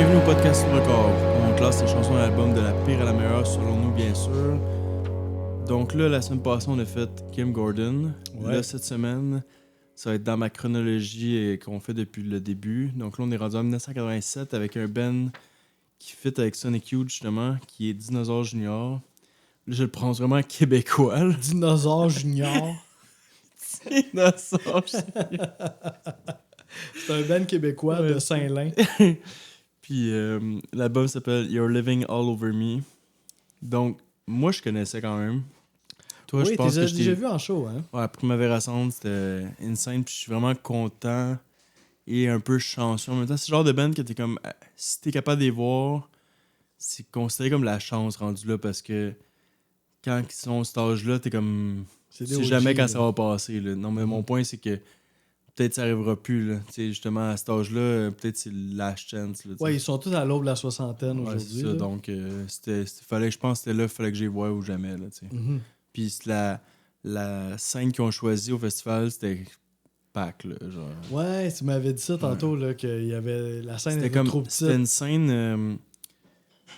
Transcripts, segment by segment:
Bienvenue au podcast sur record. On classe les chansons et albums de la pire à la meilleure selon nous, bien sûr. Donc là, la semaine passée, on a fait Kim Gordon. Ouais. Là, cette semaine, ça va être dans ma chronologie qu'on fait depuis le début. Donc là, on est rendu en 1987 avec un band qui fit avec Sonic Youth, justement, qui est Dinosaur Junior. Là, je le prononce vraiment québécois. Là. Dinosaure Junior. Dinosaur Junior. C'est un band québécois de Saint-Lin. Puis l'album s'appelle You're Living All Over Me. Donc, moi, je connaissais quand même. Toi, Oui, je pense que j'ai déjà vu en show, hein? Ouais, Primavera Sound, c'était insane. Puis je suis vraiment content et un peu chanceux. En même temps, c'est le genre de band que t'es comme... Si t'es capable de les voir, c'est considéré comme la chance rendue là parce que quand ils sont à cet âge-là, t'es comme... Tu sais jamais quand ça va passer. Là. Non, mais mon point, c'est que peut-être ça arrivera plus. Là. Justement, à cet âge-là, peut-être c'est last chance. Là, ouais, ils sont tous à l'aube de la soixantaine ouais, aujourd'hui. c'est ça. Là. Donc, je pense que c'était là, il fallait que j'y voie ou jamais. Là, Mm-hmm. Puis la scène qu'ils ont choisie au festival, c'était pack. Là, genre. Ouais, tu m'avais dit ça tantôt, là, qu'il y avait... La scène C'était était comme, trop petite. c'était une scène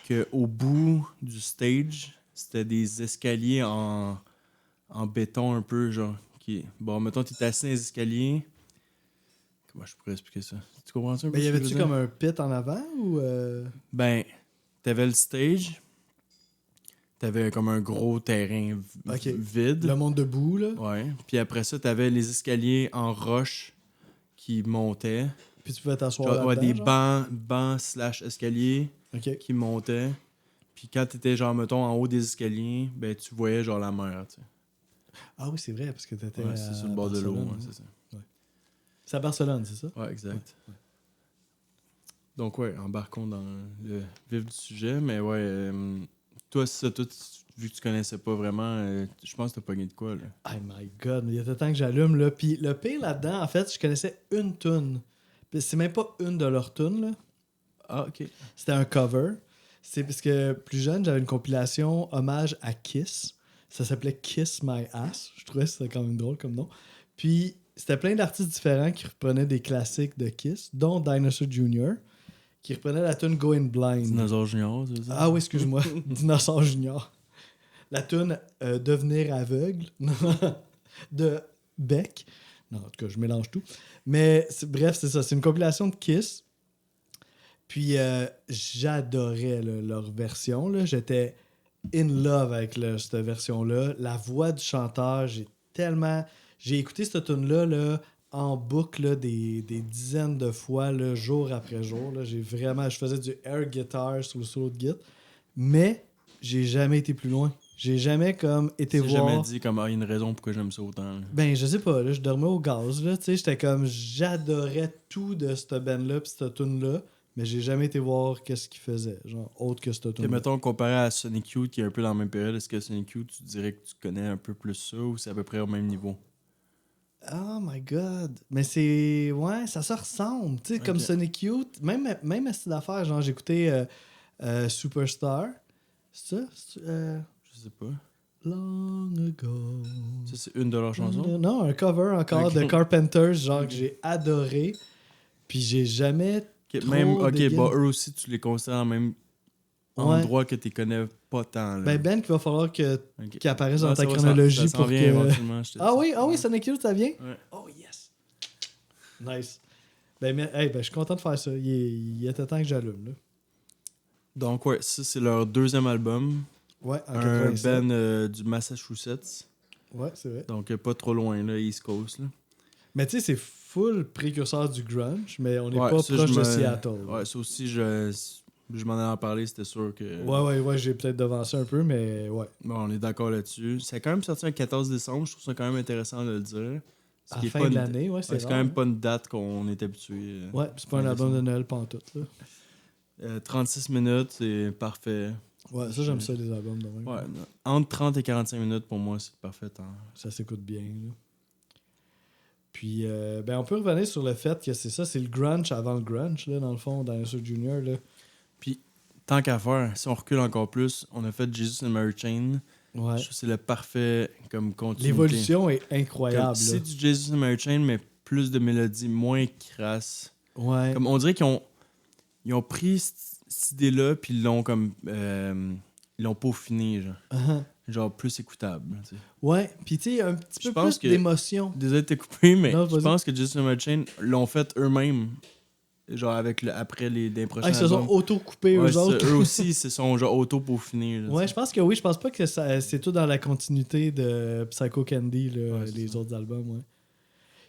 qu'au bout du stage, c'était des escaliers en béton un peu, genre. Bon, mettons, tu es assis dans les escaliers. Comment je pourrais expliquer ça? Tu comprends ça un peu? Mais y avait-tu comme un pit en avant ou... Ben, t'avais le stage. T'avais comme un gros terrain vide. Le monde debout, là. Ouais. Puis après ça, t'avais les escaliers en roche qui montaient. Puis tu pouvais t'asseoir Genre, là-dedans, des genre? bancs/escaliers qui montaient. Puis quand t'étais, genre, mettons, en haut des escaliers, ben, tu voyais, genre, la mer, tu sais. Ah oui, c'est vrai, parce que t'étais c'est sur le bord de l'eau, Barcelone, c'est ça. Ouais. C'est à Barcelone, c'est ça? Ouais, exact. Ouais. Donc, ouais, embarquons dans le vif du sujet. Mais ouais, toi, vu que tu connaissais pas vraiment, je pense que t'as pogné de quoi, là? Oh my God, il y a tout le temps que j'allume, là. Puis le pire là-dedans, en fait, je connaissais une toune. Puis c'est même pas une de leurs tounes, là. Ah, OK. C'était un cover. C'est parce que plus jeune, j'avais une compilation hommage à Kiss. Ça s'appelait Kiss My Ass. Je trouvais que c'était quand même drôle comme nom. Puis c'était plein d'artistes différents qui reprenaient des classiques de Kiss, dont Dinosaur Jr., qui reprenait la tune Going Blind. Dinosaur Junior, c'est ça? Ah oui, excuse-moi. Dinosaur Junior. La tune Devenir aveugle de Beck. Non, en tout cas, je mélange tout. Mais bref, c'est ça. C'est une compilation de Kiss. Puis j'adorais là, leur version. Là. J'étais in love avec cette version-là. La voix du chanteur, j'ai écouté cette tune-là là, en boucle là, des dizaines de fois, là, jour après jour. Là. Je faisais du air guitar sur le solo de guitare. Mais j'ai jamais été plus loin. J'ai jamais comme été voir... J'ai jamais dit comme, il y a une raison pourquoi j'aime ça autant. Là. Ben, je sais pas, là, je dormais au gaz, là, tu sais, j'étais comme, j'adorais tout de cette band-là pis cette tune-là, mais j'ai jamais été voir qu'est-ce qu'ils faisaient, genre, autre que cette tune-là. Et mettons, comparé à Sonic Youth, qui est un peu dans la même période, est-ce que Sonic Youth, tu dirais que tu connais un peu plus ça, ou c'est à peu près au même niveau? Oh my God! Mais c'est... Ouais, ça se ressemble, tu sais, comme Sonic Youth, même à cette affaire, genre, j'écoutais Superstar, c'est ça? Je sais pas. Long ago. Ça, c'est une de leurs chansons? Non, un cover encore de Carpenters, genre que j'ai adoré. Puis j'ai jamais. Eux aussi, tu les considères en même endroit que tu les connais pas tant. Là. Ben, qu'il va falloir qu'ils apparaissent dans ta chronologie ça pour vient que. Éventuellement, oui, Sonic Youth, ça vient? Ouais. Oh yes! Nice. Ben, je suis content de faire ça. Il était temps que j'allume, là. Donc, ouais, ça, c'est leur deuxième album. Ouais, en un 87. band du Massachusetts. Ouais, c'est vrai. Donc, pas trop loin, là, East Coast. Là. Mais tu sais, c'est full précurseur du grunge, mais on n'est pas proche de Seattle. Ouais, ça aussi, je m'en ai en parlé, c'était sûr que... Ouais, j'ai peut-être devancé un peu, mais ouais. Bon, on est d'accord là-dessus. C'est quand même sorti le 14 décembre, je trouve ça quand même intéressant de le dire. À la fin de l'année, ouais, c'est quand même pas une date qu'on est habitué. Ouais, c'est pas un album de Noël pantoute, là. 36 minutes, c'est parfait. Ouais, ça, j'aime ça, les albums de même. Ouais, entre 30 et 45 minutes, pour moi, c'est parfait. Ça s'écoute bien, là. Puis, on peut revenir sur le fait que c'est le grunge avant le grunge, là, dans le fond, Dinosaur Jr., là. Puis, tant qu'à faire, si on recule encore plus, on a fait Jesus and Mary Chain. Ouais. Je trouve que c'est le parfait comme continuité. L'évolution est incroyable. C'est du Jesus and Mary Chain, mais plus de mélodies, moins crasses. Ouais. Comme on dirait qu'ils ont Ils ont pris cette idée-là, puis ils l'ont comme. Ils l'ont peaufiné, genre. Uh-huh. Genre plus écoutable. Tu sais. Ouais, puis tu sais, un petit Je peu pense plus que- d'émotion. Désolé de te couper, mais Non, je vas-y. pense que Justin Chain l'ont fait eux-mêmes. Genre après les prochains Ils se sont albums. auto-coupés Ouais, eux autres. eux aussi, ils se sont genre auto-peaufinés. là, Ouais, tu je pense que oui. Je pense pas que c'est tout dans la continuité de Psycho Candy, là, Ouais, c'est les ça. autres albums. Ouais.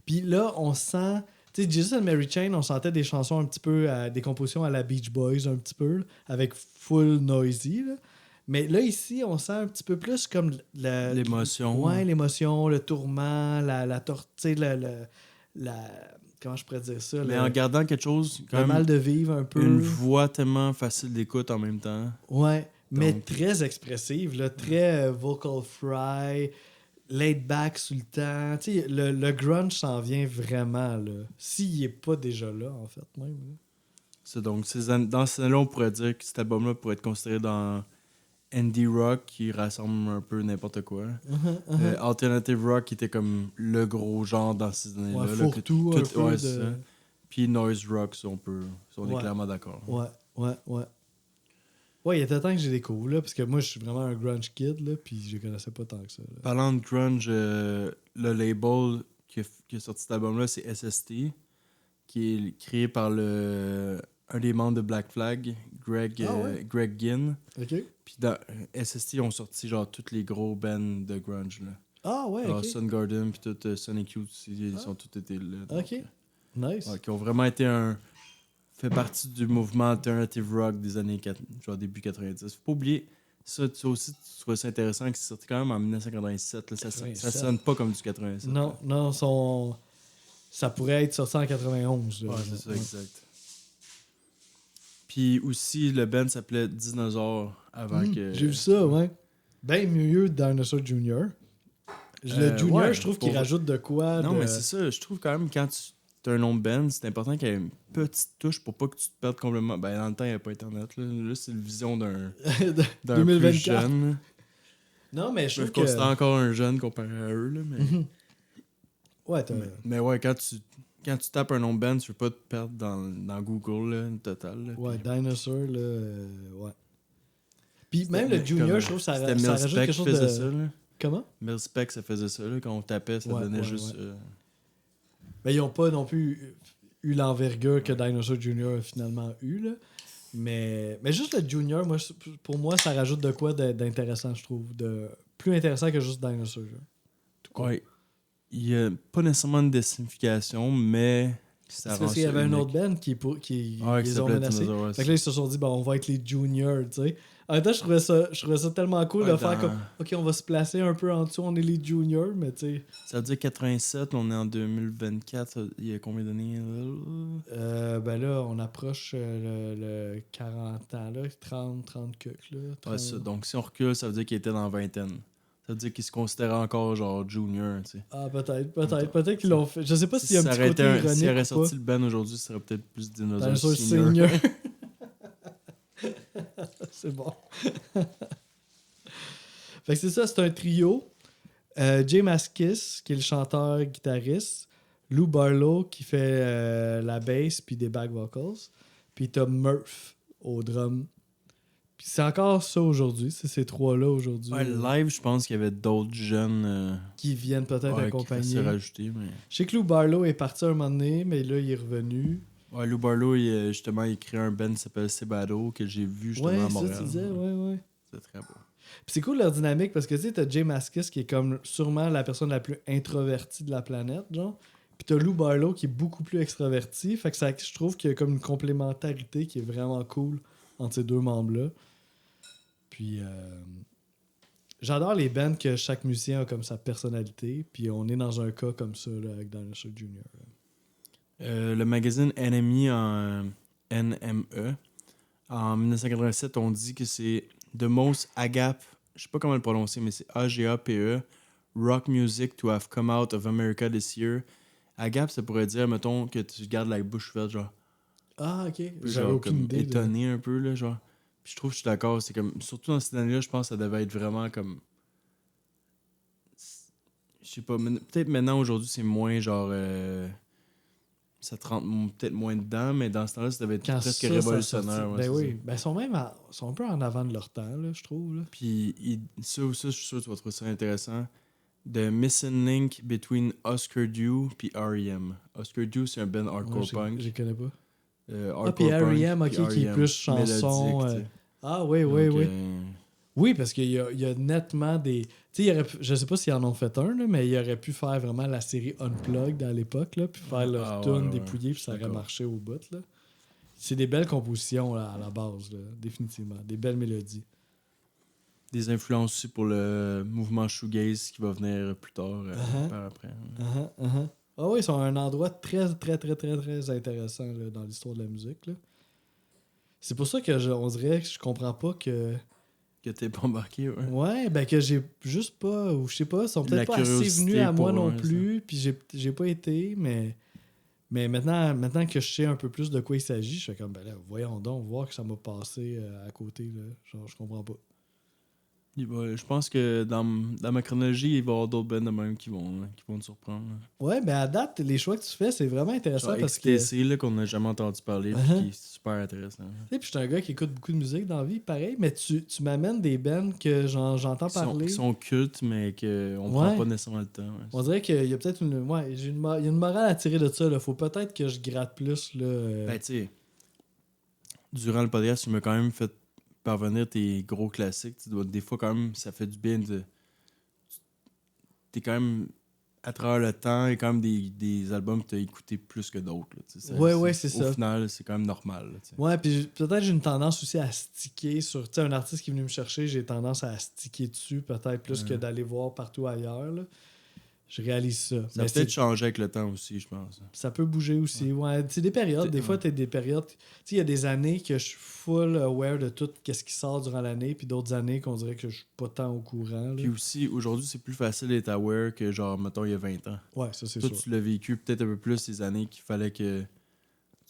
Puis là, on sent. Tu sais, Jesus and Mary Chain, on sentait des chansons un petit peu, des compositions à la Beach Boys, un petit peu, là, avec full noisy. Là. Mais là, ici, on sent un petit peu plus comme L'émotion. Ouais, l'émotion, le tourment, la tortue, comment je pourrais dire ça? Mais en gardant quelque chose, Le quand mal même, de vivre un peu. une voix tellement facile d'écoute en même temps. Ouais, mais Donc- très expressive, là, très vocal fry, laid back sous le temps. Tu sais, le grunge s'en vient vraiment, là. S'il est pas déjà là, en fait, même. Là. C'est donc, dans ces années-là, on pourrait dire que cet album-là pourrait être considéré dans indie rock qui rassemble un peu n'importe quoi. Alternative rock qui était comme le gros genre dans ces années-là. Ouais, là, fourre-tout, un peu ouais, de... c'est ça. Puis noise rock, ça, on est Ouais. clairement d'accord. Ouais. Ouais, il était temps que j'ai découvert, là, parce que moi, je suis vraiment un grunge kid, là, puis je connaissais pas tant que ça. Là. Parlant de grunge, le label qui a sorti cet album-là, c'est SST, qui est créé par un des membres de Black Flag, Greg Ginn. OK. Puis dans SST, ils ont sorti genre tous les gros bands de grunge. Là. Ah, ouais, Genre OK. Soundgarden, puis tout Sonic Youth aussi, ils ont tous été là. Donc, OK. Nice. ouais, qui ont vraiment été fait partie du mouvement alternative rock des années genre début 90. Faut pas oublier, ça aussi, tu trouves ça intéressant que c'est sorti quand même en 1987. Là, ça 87. sonne pas comme du 87. Non, ça pourrait être sorti en 91. Là, Ouais, c'est ça, Ouais. exact. Puis aussi, le band s'appelait Dinosaur avant que. J'ai vu ça, ouais. Ben mieux Dinosaur Jr. Le Junior, ouais, je trouve qu'il pour- rajoute de quoi. Non, de... mais c'est ça. Je trouve quand même, quand tu as un nom de band, c'est important qu'il y ait une petite touche pour pas que tu te perdes complètement. Ben, dans le temps, il n'y avait pas Internet. Là, c'est la vision d'un plus 2024. jeune. Non, mais je Je trouve me que... considère encore un jeune comparé à eux. Là, mais... Ouais, t'as... mais ouais, quand tu tapes un nom de band, tu veux pas te perdre dans Google, là, total. Là, Ouais, puis- Dinosaur, là... ouais. Puis même C'était le Junior, comme- je trouve que ça c'était rajoute Milspec quelque qui chose faisait de... ça. Là. Comment? Milspec, ça faisait ça. Là, quand on tapait, ça Ouais, donnait ouais, juste... ouais. Ben, ils ont pas non plus eu l'envergure que Dinosaur Jr. a finalement eu, là. Mais juste le Junior, moi, pour moi, ça rajoute de quoi d'intéressant, je trouve. Plus intéressant que juste Dinosaur. Genre. Tout court. Ouais. Il y a pas nécessairement une désignification, mais ça C'est rend parce qu'il y ça avait un unique. autre band qui Ouais, qui les ont s'appelait menacés. Dinosaur, ouais, Fait que là, ils se sont dit, on va être les juniors, tu sais. En même temps, je trouvais ça tellement cool Ouais, de faire dans- comme, OK, on va se placer un peu en dessous, on est les juniors, mais tu sais. Ça veut dire 87, on est en 2024. Il y a combien d'années? Ben là, on approche le 40 ans, là, 30 cucs, là. Ouais, 30. ça. Donc, si on recule, ça veut dire qu'il était dans la vingtaine. Ça veut dire qu'il se considérait encore genre junior, tu sais. Ah, peut-être qu'ils l'ont fait. Je sais pas s'il y a un ça petit aurait côté été ironique s'il aurait ou sorti pas. le band aujourd'hui, ça serait peut-être plus Dinosaur Dinosaur Senior. Senior. C'est bon. Fait que c'est ça, c'est un trio. Jay Maskis, qui est le chanteur-guitariste. Lou Barlow, qui fait la bass puis des back vocals. Puis t'as Murph au drum. Puis c'est encore ça aujourd'hui. C'est ces trois-là aujourd'hui. Ouais, live, je pense qu'il y avait d'autres jeunes Qui viennent peut-être qui accompagner. s'est rajouté. Mais... Je sais que Lou Barlow est parti un moment donné, mais là, il est revenu. Ouais, Lou Barlow, justement, il crée un band qui s'appelle Sebado, que j'ai vu justement Ouais, à ça, Montréal. tu disais, ouais. C'est très beau. Puis c'est cool leur dynamique parce que tu sais, t'as Jay Maskis qui est comme sûrement la personne la plus introvertie de la planète, genre. Puis t'as Lou Barlow qui est beaucoup plus extraverti. Fait que je trouve qu'il y a comme une complémentarité qui est vraiment cool entre ces deux membres-là. Puis j'adore les bands que chaque musicien a comme sa personnalité. Puis on est dans un cas comme ça là, avec Dinosaur Jr. Le magazine NME NME, en 1987, on dit que c'est The Most AGAP, je sais pas comment le prononcer, mais c'est AGAPE, Rock Music to have come out of America this year. AGAP, ça pourrait dire, mettons, que tu gardes la bouche ouverte, genre. Ah, ok. Genre J'avais aucune comme idée. étonné un peu, là, genre. Puis je trouve que je suis d'accord, c'est comme, surtout dans cette année-là, je pense que ça devait être vraiment comme. Je sais pas, peut-être maintenant, aujourd'hui, c'est moins genre. ça te rentre peut-être moins dedans, mais dans ce temps-là, ça devait être Quand presque ça révolutionnaire. sortit- Ouais, ben c'est oui. ça. Ben, ils sont un peu en avant de leur temps, là, je trouve. Là. Puis ça, je suis sûr que tu vas trouver ça intéressant. The Missing Link Between Oscar Dew puis R.E.M. Oscar Dew, c'est un band hardcore Je punk. connais pas. Hardcore Puis punk, R.E.M., puis ok, qui est R.E.M. plus chanson. Mélodique, tu sais. Ah oui, oui, Donc, oui. Oui, parce il y a nettement des. Tu sais, je sais pas s'ils en ont fait un, là, mais ils auraient pu faire vraiment la série Unplugged à l'époque, là, puis faire leur tune dépouillée, puis ça aurait marché au bout. Là. C'est des belles compositions là, à la base, là, définitivement. Des belles mélodies. Des influences aussi pour le mouvement shoegaze qui va venir plus tard, par après. Ah oui, ils sont à un endroit très, très, très, très, très intéressant là, dans l'histoire de la musique. Là. C'est pour ça que on dirait que je comprends pas que. Que t'es pas embarqué, ouais. Ouais, ben que j'ai juste pas, ou je sais pas, ils sont peut-être La pas assez curiosité venus à moi pour, non ouais, plus, puis j'ai pas été, mais maintenant que je sais un peu plus de quoi il s'agit, je fais comme, ben là, voyons donc, voir que ça m'a passé à côté, là. Genre, je comprends pas. Je pense que dans ma chronologie, il va y avoir d'autres bands de même qui vont te surprendre. Là. Ouais, ben à date, les choix que tu fais, c'est vraiment intéressant Genre parce que. XTC, là, qu'on n'a jamais entendu parler, puis qui est super intéressant. Tu sais, puis je suis un gars qui écoute beaucoup de musique dans la vie, pareil, mais tu m'amènes des bands que j'entends parler. Qui sont cultes, mais qu'on prend pas nécessairement le temps. Ouais. On dirait qu'il y a peut-être une. Ouais, il y a une morale à tirer de ça. Là. Faut peut-être que je gratte plus. Là, Ben, tu sais, durant le podcast, tu m'as quand même fait parvenir tes gros classiques. Des fois, quand même, ça fait du bien de. T'es quand même. À travers le temps, il y a quand même des albums que tu as écoutés plus que d'autres. Ouais, c'est ça. Au final, c'est quand même normal. Là, ouais, puis peut-être j'ai une tendance aussi à sticker sur. Tu sais, un artiste qui est venu me chercher, j'ai tendance à sticker dessus, peut-être plus que d'aller voir partout ailleurs. Là. Je réalise ça. Ça a peut-être changé avec le temps aussi, je pense. Ça peut bouger aussi. Ouais, c'est des périodes. Des fois, tu as des périodes. Tu sais, il y a des années que je suis full aware de tout ce qui sort durant l'année, puis d'autres années qu'on dirait que je suis pas tant au courant. Là. Puis aussi, aujourd'hui, c'est plus facile d'être aware que, genre, mettons, il y a 20 ans. Ouais, ça, c'est Toi, sûr. tu l'as vécu peut-être un peu plus ces années qu'il fallait que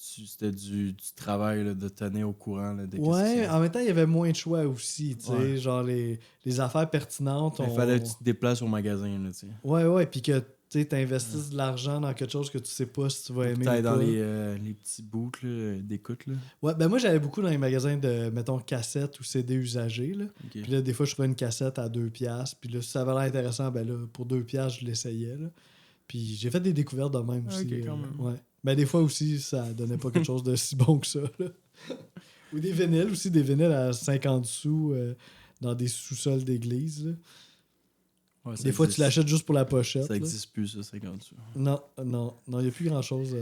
c'était du travail là, de tenir au courant. Là, ouais, en même temps, il y avait moins de choix aussi. Tu sais, genre les affaires pertinentes. Il fallait que tu te déplaces au magasin. Là, tu sais. Ouais, puis que tu investisses de l'argent dans quelque chose que tu sais pas si tu vas aimer. Peut-être ou dans pas. les petits bouts d'écoute. Là. Ouais, ben moi, j'allais beaucoup dans les magasins de, mettons, cassettes ou CD usagés. Là. Okay. Puis là, des fois, je trouvais une cassette à 2$. Puis là, si ça avait l'air intéressant, ben là, pour 2$, je l'essayais. Là. Puis j'ai fait des découvertes de même aussi. Okay, quand même. Ouais. Ben des fois aussi, ça donnait pas quelque chose de si bon que ça. Là. Ou des vinyles aussi, des vinyles à 50 sous dans des sous-sols d'église. Là. Ouais, des fois, tu l'achètes juste pour la pochette. Ça n'existe plus, ça, 50 sous. Non, il n'y a plus grand-chose.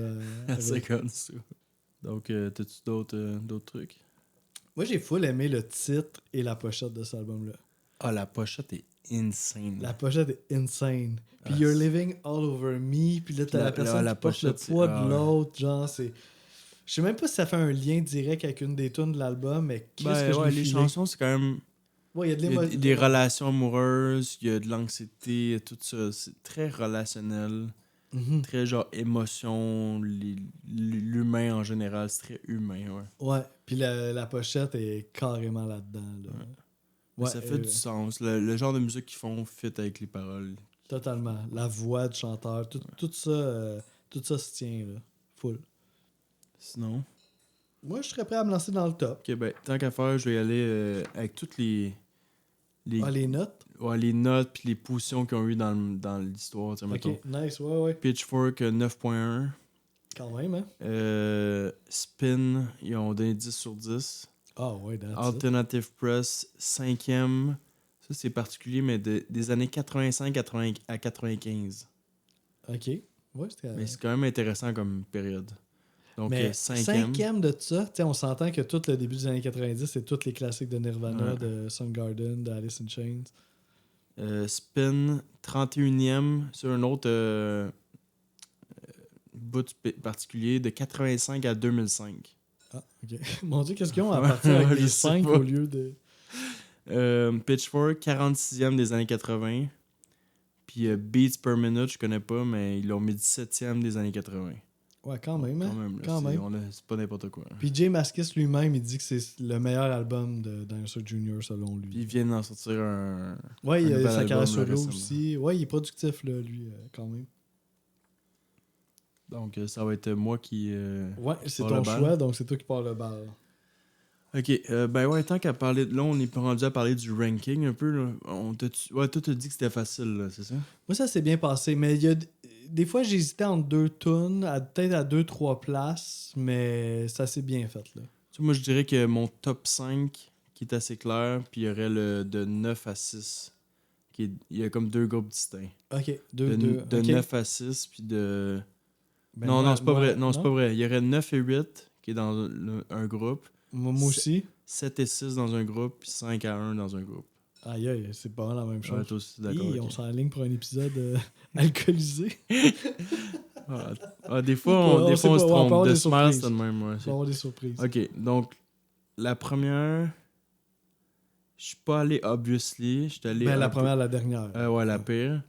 À 50 sous. Donc, t'as-tu d'autres trucs? Moi, j'ai full aimé le titre et la pochette de cet album-là. Ah, la pochette est insane. La pochette est insane. Puis You're Living All Over Me, puis là, t'as la personne qui porte le poids de l'autre. Genre, c'est... Je sais même pas si ça fait un lien direct avec une des tunes de l'album, mais qu'est-ce que je les chansons, c'est quand même... Ouais, il y a des relations amoureuses, il y a de l'anxiété, tout ça. C'est très relationnel. Très genre émotion, l'humain en général, c'est très humain, ouais. Ouais, puis la pochette est carrément là-dedans. Là. Ouais, ça fait du sens. Le genre de musique qu'ils font fit avec les paroles. Totalement. La voix du chanteur, tout ça se tient, là. Full. Sinon? Moi, je serais prêt à me lancer dans le top. Ok, ben, tant qu'à faire, je vais y aller avec toutes les notes? Ouais, les notes puis les positions qu'ils ont eu dans l'histoire. Ok, mettons. nice, ouais. Pitchfork 9.1. Quand même, hein? Spin, ils ont donné 10 sur 10. Ah ouais, that's Alternative Press, 5e. Ça, c'est particulier, mais des années 85 à 95. Ok. Ouais, mais c'est quand même intéressant comme période. Donc, mais 5e. 5e de ça, on s'entend que tout le début des années 90, c'est tous les classiques de Nirvana, de Soundgarden, de Alice in Chains. Spin, 31e sur un autre bout particulier de 85 à 2005. Ah, ok. Mon Dieu, qu'est-ce qu'ils ont à partir avec les 5 au lieu de... Pitchfork, 46e des années 80. Puis Beats per Minute, je connais pas, mais ils l'ont mis 17e des années 80. Ouais, quand même. Quand même. C'est pas n'importe quoi. Puis Jay Mascis lui-même, il dit que c'est le meilleur album de Dinosaur Jr. selon lui. Puis il vient d'en sortir un. Ouais, il a sa carrière solo récemment. aussi. Ouais, il est productif, là, lui, quand même. Donc, ça va être moi qui. Ouais, c'est pars ton le bal. choix, donc c'est toi qui pars le bal. Ok, ben ouais, tant qu'à parler de là, on est rendu à parler du ranking un peu. Là. Ouais, toi, t'as dit que c'était facile, là, c'est ça? Moi, ça s'est bien passé, mais il y a des fois, j'hésitais entre deux tunes, peut-être à 2-3 places, mais ça s'est bien fait, là. Tu sais, moi, je dirais que mon top 5, qui est assez clair, puis il y aurait le de 9 à 6. Il y a comme deux groupes distincts. Ok, De, 2-2. de Ok. 9 à 6, puis de. Ben Non, moi, non, c'est pas moi, vrai. Non, c'est non? pas vrai. Il y aurait 9 et 8 qui est dans un groupe. Moi aussi. 7 et 6 dans un groupe, puis 5 à 1 dans un groupe. Aïe, aïe, c'est pas mal la même Ouais, chose. toi aussi, d'accord. Hi, Ok. on s'enligne pour un épisode alcoolisé. Ah, des Ou fois, pas, des sait fois, on pas, se ouais, on peut trompe. avoir De des Smile, c'est surprises. le même. Ouais, On peut avoir des surprises. Ok, donc, la première, je suis pas allé obviously. Je suis allé Ben, la un peu. première, la dernière. Ouais, la pire.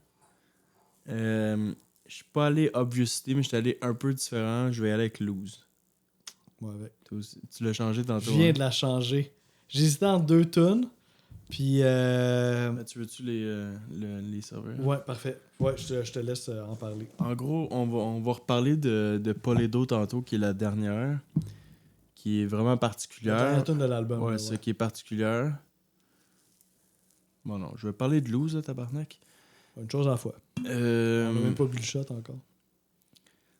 Je suis pas allé obviously, mais je suis allé un peu différent. Je vais aller avec Lose. Moi avec. Toi aussi. Tu l'as changé Je tantôt, viens hein? de la changer. J'hésitais entre deux tunes, puis... Tu veux-tu les serveurs? Ouais, parfait. Ouais, je te laisse en parler. En gros, on va reparler de Poledo tantôt, qui est la dernière, qui est vraiment La particulière. dernière tune de l'album, Ouais, là, ce ouais. qui est particulière. Bon, non, je vais parler de Lose, là, tabarnak. Une chose à la fois. Euh, On n'a même pas bu le shot encore.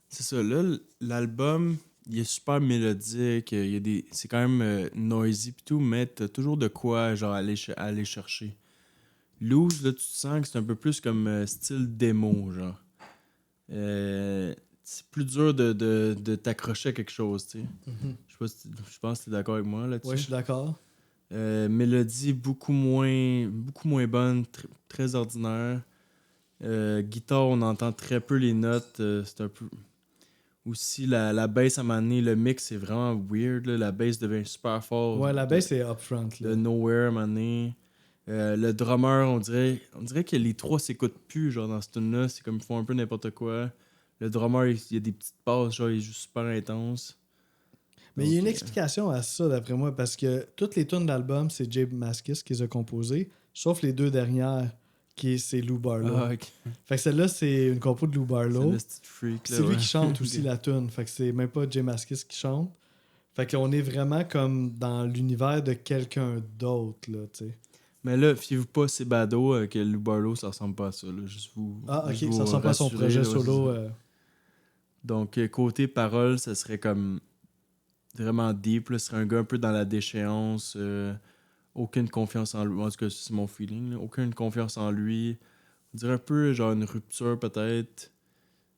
c'est ça, là, l'album, il est super mélodique, c'est quand même noisy pis tout, mais t'as toujours de quoi, genre, aller chercher. Loose, là, tu te sens que c'est un peu plus comme style démo, genre. C'est plus dur de t'accrocher à quelque chose, tu sais. Je sais pas je pense que t'es d'accord avec moi là-dessus. Ouais, je suis d'accord. Mélodie beaucoup moins bonne, très ordinaire. Guitare, on entend très peu les notes. C'est un peu. Aussi, la bass à un moment donné, le mix est vraiment weird. Là. La bass devient super fort Ouais, la bass est upfront, de là. nowhere à un moment donné. Le drummer, on dirait que les trois s'écoutent plus genre dans ce tune-là. C'est comme ils font un peu n'importe quoi. Le drummer, il y a des petites passes, genre il joue super intense. Mais il y a Donc, une explication à ça, d'après moi, parce que toutes les tunes d'album, c'est Jay Maskis qui les a composées, sauf les deux dernières, c'est Lou Barlow. Ah, ok. Fait que celle-là, c'est une compo de Lou C'est Barlow. le petit freak, là, C'est lui ouais. qui chante aussi la tune. Fait que c'est même pas Jay Maskis qui chante. Fait qu'on est vraiment comme dans l'univers de quelqu'un d'autre, là, tu sais. Mais là, fiez-vous pas, c'est Bado que Lou Barlow, ça ressemble pas à ça. Là. Juste Ah, ok, vous ça ressemble pas à son rassurer, projet là, ouais, c'est solo. ça. Donc, côté parole, ça serait comme vraiment deep. Là. Ce serait un gars un peu dans la déchéance. Aucune confiance en lui. En tout cas, c'est mon feeling. Là. Aucune confiance en lui. On dirait un peu genre une rupture peut-être.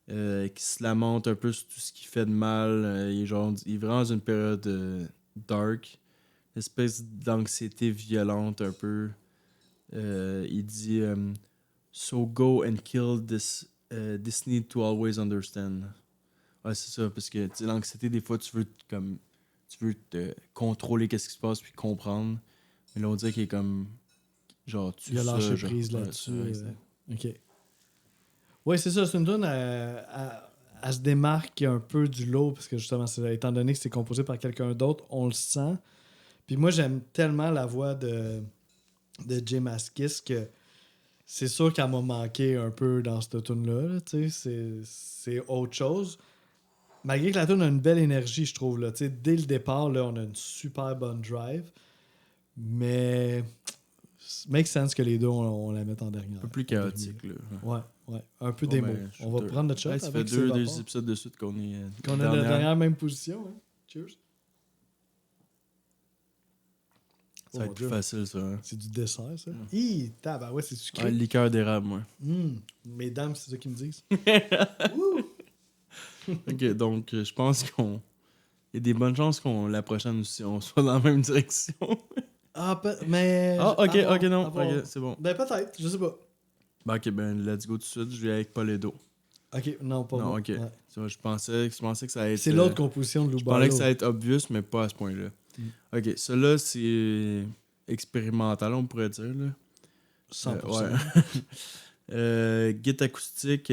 Qui se lamente un peu sur tout ce qu'il fait de mal. Il est vraiment dans une période dark. Une espèce d'anxiété violente un peu. Il dit So go and kill this need to always understand. Ouais, c'est ça, parce que tu sais, l'anxiété, des fois, tu veux te contrôler qu'est-ce qui se passe puis comprendre. Mais là, on dirait qu'il est comme. Genre, tu Il a lâché genre. prise Ouais, là-dessus. c'est ça, exact. Ok. Ouais, c'est ça. C'est une tune elle se démarque un peu du lot parce que justement, étant donné que c'est composé par quelqu'un d'autre, on le sent. Puis moi, j'aime tellement la voix de Jay Maskis que c'est sûr qu'elle m'a manqué un peu dans cette tune-là. Là, tu sais, c'est autre chose. Malgré que la tune a une belle énergie, je trouve. Là, tu sais, dès le départ, là, on a une super bonne drive. Mais make sense que les deux, on la mette en dernière. Un peu plus chaotique, là. Ouais. Un peu Bon, démo. ben, je On va te- prendre notre shot Ouais, ça fait avec deux épisodes de suite qu'on est. qu'on a la dernière même position. Hein? Cheers. Ça va Oh, être plus Dieu. facile, ça. Hein. C'est du dessert, ça. Ouais, c'est sucré. Ouais, liqueur d'érable, moi. Mesdames, c'est ça qu'ils me disent. Ok, donc je pense qu'on. Il y a des bonnes chances qu'on la prochaine aussi, on soit dans la même direction. Mais. Ah, ok, à voir, ok, non. à voir. Ok, c'est bon. Ben, peut-être, je sais pas. Ben, ok, ben, let's go tout de suite. Je vais avec Poledo. Ok, non, pas Non, moi. ok. Ouais. Tu vois, je pensais que ça allait être. C'est l'autre composition de Lou Je pensais que Barlow. ça allait être obvious, mais pas à ce point-là. Ok, celui-là, c'est expérimental, on pourrait dire. Là. 100%. Guitare acoustique,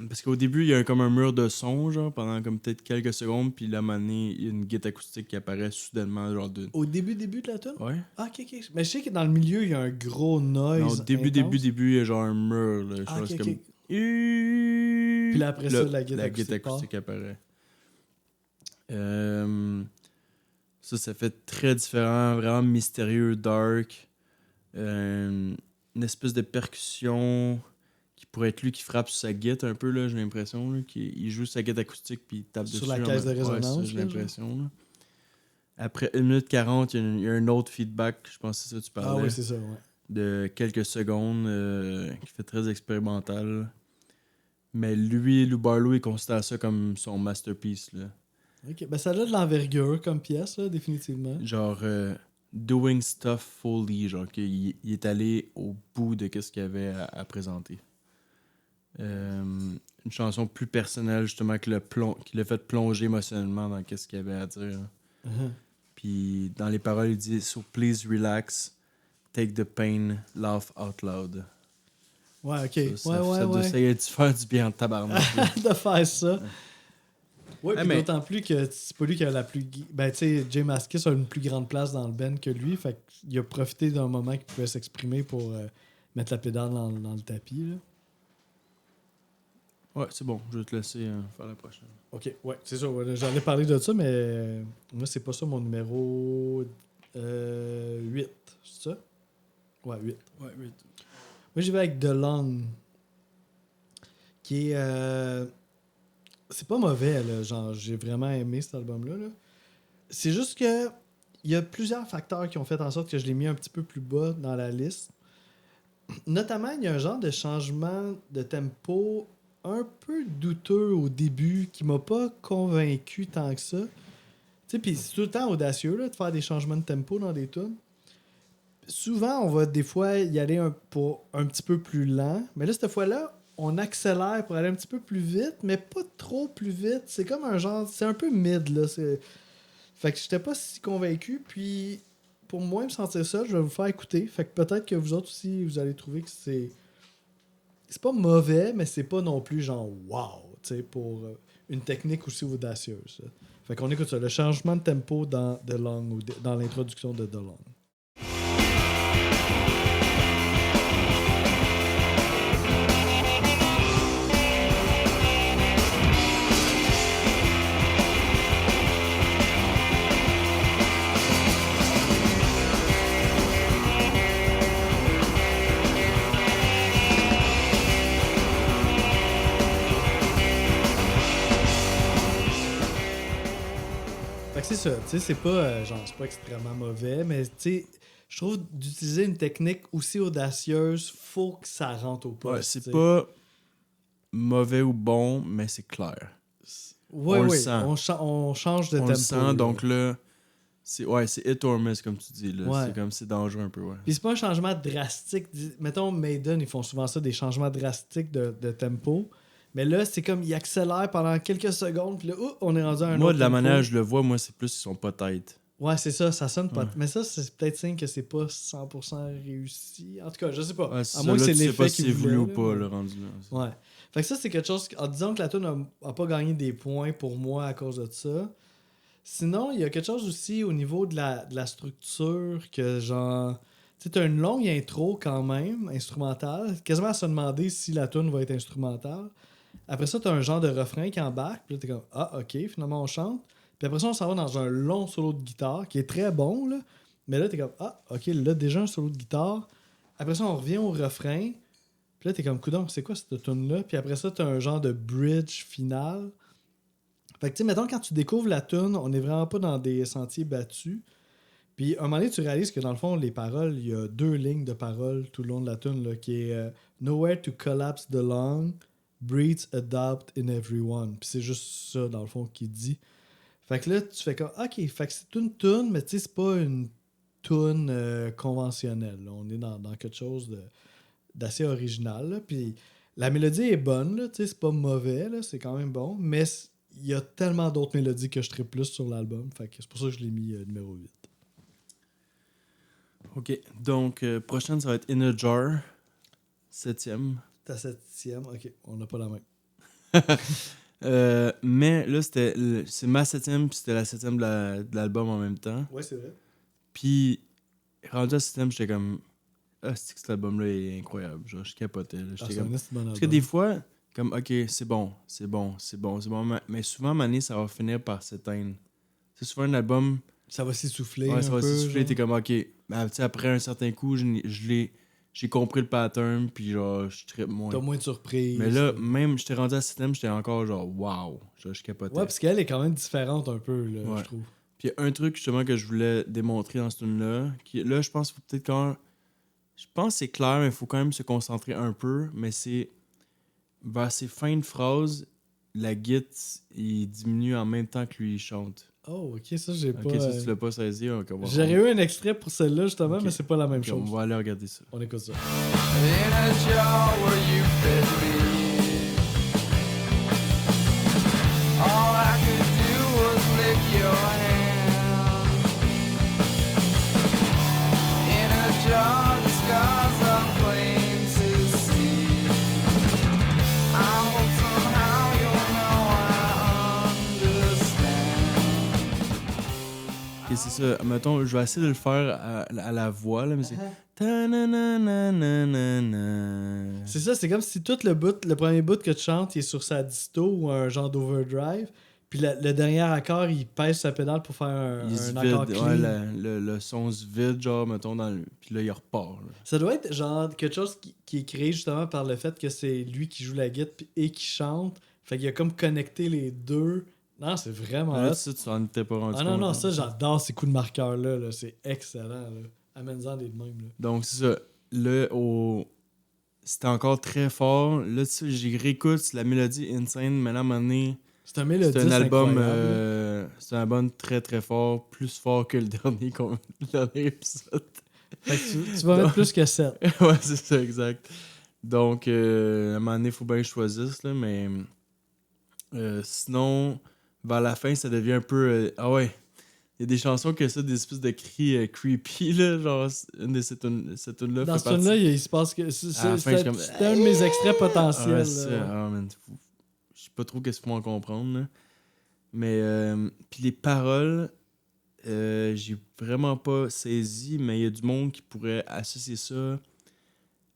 parce qu'au début, il y a comme un mur de son, genre, pendant comme peut-être quelques secondes, puis là, à un moment donné, il y a une guitare acoustique qui apparaît soudainement, genre de. Au début de la tune? Ouais. Ah, ok. Mais je sais que dans le milieu, il y a un gros noise. Non, au début, intense. il y a genre un mur, là. Je Ah, pense ok, comme. ok. Puis là, après ça, la guitare acoustique apparaît. Ça fait très différent, vraiment mystérieux, dark. Une espèce de percussion qui pourrait être lui qui frappe sur sa guitare un peu, là, j'ai l'impression. Là, il joue sa guitare acoustique puis il tape sur dessus. la caisse de résonance. Ouais, ça, j'ai l'impression. Là. Après 1 minute 40, il y a un autre feedback, je pense que c'est ça que tu parlais. Ah oui, c'est ça, ouais. De quelques secondes, qui fait très expérimental. Mais lui, Lou Barlow, il considère ça comme son masterpiece. Là. Ok, ben ça a de l'envergure comme pièce, là, définitivement. Genre, doing stuff fully, genre qu'il il est allé au bout de ce qu'il avait à présenter. Une chanson plus personnelle, justement, qui l'a fait plonger émotionnellement dans ce qu'il avait à dire. Uh-huh. Puis dans les paroles, il dit « So please relax, take the pain, laugh out loud ». Ouais, ok. Ça ouais. doit essayer de faire du bien en tabarnak. De faire ça. Ouais, puis mais... d'autant plus que c'est pas lui qui a la plus... Ben, tu sais, Jay Mascis a une plus grande place dans le band que lui, fait qu'il a profité d'un moment qu'il pouvait s'exprimer pour mettre la pédale dans le tapis, là. Ouais, c'est bon, je vais te laisser faire la prochaine. Ok, ouais, c'est ça. Ouais, j'en ai parlé de ça, mais moi, c'est pas ça mon numéro 8. C'est ça? Ouais, 8. Ouais, 8. Moi, j'y vais avec The Long, qui est... c'est pas mauvais, là. Genre, j'ai vraiment aimé cet album-là, là. C'est juste que il y a plusieurs facteurs qui ont fait en sorte que je l'ai mis un petit peu plus bas dans la liste. Notamment, il y a un genre de changement de tempo un peu douteux au début qui m'a pas convaincu tant que ça. Tu sais, puis c'est tout le temps audacieux là, de faire des changements de tempo dans des tunes. Souvent, on va des fois y aller un petit peu plus lent. Mais là, cette fois-là, on accélère pour aller un petit peu plus vite, mais pas trop plus vite. C'est comme un genre... C'est un peu mid, là. Fait que j'étais pas si convaincu. Puis, pour moi, me sentir seul, je vais vous faire écouter. Fait que peut-être que vous autres aussi, vous allez trouver que c'est... C'est pas mauvais, mais c'est pas non plus genre wow, tu sais, pour une technique aussi audacieuse. Là. Fait qu'on écoute ça. Le changement de tempo dans The Long, ou dans l'introduction de The Long. C'est ça, tu sais, c'est pas c'est pas extrêmement mauvais, mais tu sais, je trouve d'utiliser une technique aussi audacieuse, faut que ça rentre au poste. Ouais, c'est pas mauvais ou bon, mais c'est clair. Oui, le sent. On change de tempo. On le sent, donc là, c'est hit or miss, comme tu dis. Là. Ouais. C'est comme c'est dangereux un peu, ouais. Puis c'est pas un changement drastique. Mettons, Maiden, ils font souvent ça, des changements drastiques de tempo. Mais là, c'est comme, ils accélèrent pendant quelques secondes, puis là, on est rendu à un autre Moi, de la tempo. manière je le vois, moi, c'est plus qu'ils sont pas têtes. Ouais, c'est ça sonne pas. Ouais. Mais ça, c'est peut-être signe que c'est pas 100% réussi. En tout cas, je sais pas. Ouais, à moins que c'est l'effet qui c'est voulu ou voulait, pas, là. le rendu là. Ouais. Fait que ça, c'est quelque chose... En disant que la tune a pas gagné des points pour moi à cause de ça. Sinon, il y a quelque chose aussi au niveau de la structure que genre... Tu sais, t'as une longue intro quand même, instrumentale. Quasiment à se demander si la tune va être instrumentale. Après ça, t'as un genre de refrain qui embarque. Puis là, t'es comme, ah, OK, finalement, on chante. Puis après ça, on s'en va dans un long solo de guitare qui est très bon, là. Mais là, t'es comme, ah, OK, là, déjà un solo de guitare. Après ça, on revient au refrain. Puis là, t'es comme, coudonc, c'est quoi cette tune-là? Puis après ça, t'as un genre de bridge final. Fait que, tu sais, mettons, quand tu découvres la tune, on est vraiment pas dans des sentiers battus. Puis, à un moment donné, tu réalises que dans le fond, les paroles, il y a 2 lignes de paroles tout le long de la tune, là, qui est Nowhere to collapse the long, breeds adopt in everyone. Puis c'est juste ça, dans le fond, qu'il dit. Fait que là, tu fais comme, OK, fait que c'est une tune, mais tu sais, c'est pas une tune conventionnelle. Là. On est dans quelque chose d'assez original. Là. Puis la mélodie est bonne, là, tu sais, c'est pas mauvais, là, c'est quand même bon, mais il y a tellement d'autres mélodies que je tripe plus sur l'album. Fait que c'est pour ça que je l'ai mis numéro 8. OK. Donc, prochaine, ça va être In a Jar. 7e. Ta 7e, OK, on n'a pas la même. Mais là, c'est ma 7e, puis c'était la 7e de l'album en même temps. Ouais, c'est vrai. Puis, rendu à 7e, j'étais comme... Ah, c'est que cet album-là est incroyable. Genre, je capotais. Là. J'étais comme... C'est un bon album. Parce que des fois, comme, OK, c'est bon. Mais souvent, à un moment donné, ça va finir par s'éteindre. C'est souvent un album, Ça va s'essouffler ouais, un ça va peu. s'essouffler, Genre. t'es comme, OK. Ben, tu sais, après un certain coup, j'ai compris le pattern, puis genre, je trippe moins. T'as moins de surprises. Mais là, même, j'étais rendu à 7ème, j'étais encore genre, wow. Genre, je capotais. Ouais, parce qu'elle est quand même différente un peu, là, Ouais. je trouve. Puis un truc, justement, que je voulais démontrer dans ce tune-là, qui, là, je pense qu'il faut peut-être quand même... Je pense que c'est clair, mais il faut quand même se concentrer un peu, mais c'est... Vers ses fins de phrases, la guitare, il diminue en même temps que lui, il chante. Oh, ok, ça, j'ai Ok, pas. ça, tu l'as pas saisi. J'aurais eu un extrait pour celle-là, justement, Ok. mais c'est pas la même Ok, chose. on va aller regarder ça. On écoute ça. In a jar where you fed me. All I could do was lick your hand. In a jar, the scars are plain to see. I hope somehow you'll know I understand. Ok, c'est ça. Mettons, je vais essayer de le faire à la voix, là, mais c'est... Ta-na-na-na-na-na-na. C'est ça, c'est comme si tout le premier bout que tu chantes, il est sur sa disto ou un genre d'overdrive. Puis le dernier accord, il pèse sa pédale pour faire Il se un accord vide, clean. ouais, le son se vide, genre, mettons, dans le... Puis là, il repart, là. Ça doit être genre quelque chose qui est créé justement par le fait que c'est lui qui joue la guitare et qui chante. Fait qu'il a comme connecté les deux. Non, c'est vraiment Là, hot. ça, tu t'en étais pas rendu Ah non, compte, non, hein. ça, j'adore ces coups de marqueur-là. Là. C'est excellent. Là. Amène-en des de même. Là. Donc, c'est ça. Là, c'était encore très fort. Là, tu sais, j'y réécoute la mélodie Insane, mais là, à un moment donné, C'est un mélodie c'est un album, incroyable. c'est un album très très fort, plus fort que le dernier, le dernier épisode. Fait que tu vas mettre plus que 7. Ouais, c'est ça, exact. Donc, à un moment donné, il faut bien que je choisisse, là, mais sinon, vers la fin, ça devient un peu... ah ouais, il y a des chansons que ça, des espèces de cris creepy, là, genre, une de cette tune-là Dans fait ce tune-là, partie... il se passe que. À la fin, je suis comme... C'était un de mes extraits potentiels. Ouais, là. c'est ça. Ah, man, je sais pas trop qu'est-ce qu'il faut en comprendre, là. Mais, puis les paroles, j'ai vraiment pas saisi, mais il y a du monde qui pourrait associer ça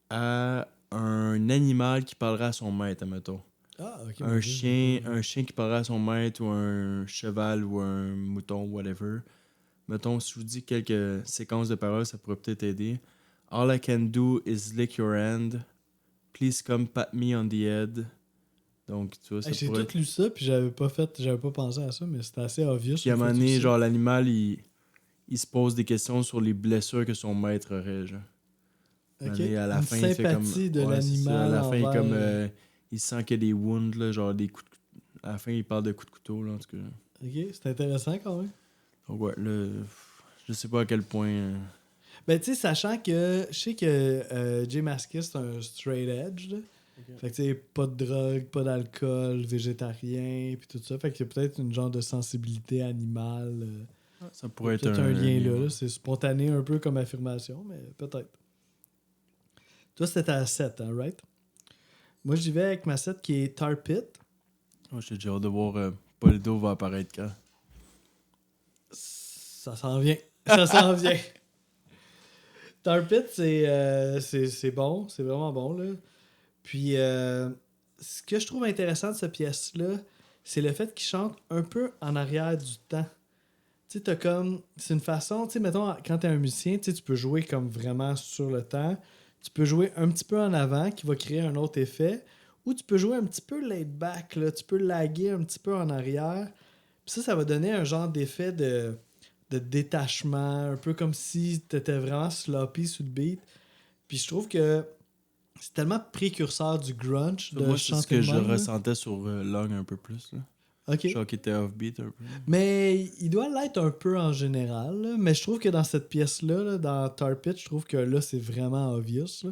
à un animal qui parlerait à son maître, admettons. Ah, ok. Un chien qui parlerait à son maître, ou un cheval, ou un mouton, whatever. Mettons, si je vous dis quelques séquences de paroles, ça pourrait peut-être aider. All I can do is lick your hand. Please come pat me on the head. Donc, tu vois, ça J'ai pourrait tout lu ça, puis j'avais pas pensé à ça, mais c'était assez obvious. Puis à un le moment fait donné, aussi. genre, l'animal, il se pose des questions sur les blessures que son maître aurait, genre. Ok. Donné, à la Une fin, il fait comme... sympathie de Ouais, c'est ça. À l'animal. la fin, il, envers- comme, il sent qu'il y a des wounds, là, genre des coups de... À la fin, il parle de coups de couteau, là, en tout cas. Ok, c'est intéressant quand même. Donc ouais, là, je sais pas à quel point... Ben, tu sais, sachant que je sais que Jay Mascis, c'est un straight edge. Là. Fait que, tu sais, pas de drogue, pas d'alcool, végétarien, puis tout ça. Fait qu'il y a peut-être une genre de sensibilité animale. Ça pourrait être Peut-être un lien là. ouais. C'est spontané un peu comme affirmation, mais peut-être. Toi, c'était à 7, hein, right? Moi, j'y vais avec ma 7 qui est Tar Pit. Moi, j'ai déjà hâte de voir Poldo va apparaître quand. Ça s'en vient. Ça s'en vient. Tar Pit, c'est bon. C'est vraiment bon, là. Puis, ce que je trouve intéressant de cette pièce-là, c'est le fait qu'il chante un peu en arrière du temps. Tu sais, t'as comme... C'est une façon... Tu sais, mettons, quand t'es un musicien, tu sais, tu peux jouer comme vraiment sur le temps. Tu peux jouer un petit peu en avant, qui va créer un autre effet. Ou tu peux jouer un petit peu laid back, là. Tu peux laguer un petit peu en arrière. Puis ça va donner un genre d'effet de détachement, un peu comme si t'étais vraiment sloppy sur le beat. Puis je trouve que c'est tellement précurseur du grunge de Moi, c'est ce chanter que de je même, là. ressentais sur Long un peu plus, là. Ok. Genre qu'il était offbeat un peu. Mais il doit l'être un peu en général. Là. Mais je trouve que dans cette pièce-là, là, dans Tar Pit, je trouve que là, c'est vraiment obvious. Là.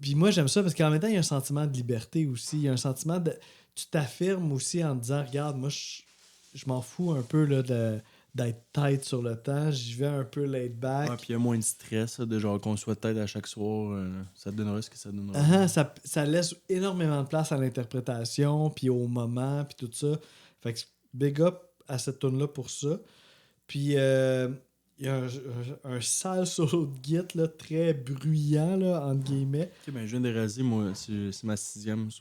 Puis moi, j'aime ça parce qu'en même temps, il y a un sentiment de liberté aussi. Il y a un sentiment de... Tu t'affirmes aussi en te disant, regarde, moi, je m'en fous un peu là, d'être tête sur le temps. J'y vais un peu laid back. Ouais, puis il y a moins de stress, là, de genre qu'on soit tête à chaque soir. Ça te donnera ce que ça donnera. Ça laisse énormément de place à l'interprétation, puis au moment, puis tout ça. Fait que big up à cette tune là pour ça. Puis il y a un sale solo de git là, très bruyant, là, entre guillemets. Ok, ben, je viens de réaliser, moi, c'est ma 6e, je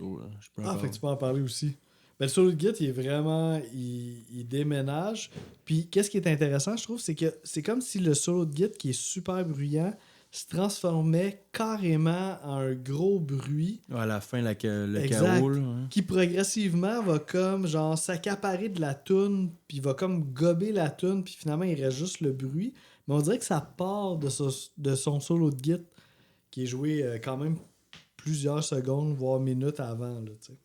peux en Ah, parler. fait que tu peux en parler aussi. Ben, le solo de git, il est vraiment... Il déménage. Puis, qu'est-ce qui est intéressant, je trouve, c'est que c'est comme si le solo de git, qui est super bruyant, se transformait carrément en un gros bruit Ouais, à la fin, le Exact. chaos, là, ouais. qui progressivement va comme genre s'accaparer de la toune, puis va comme gober la toune, puis finalement il reste juste le bruit. Mais on dirait que ça part de son solo de git qui est joué quand même plusieurs secondes, voire minutes avant. Là, tu sais.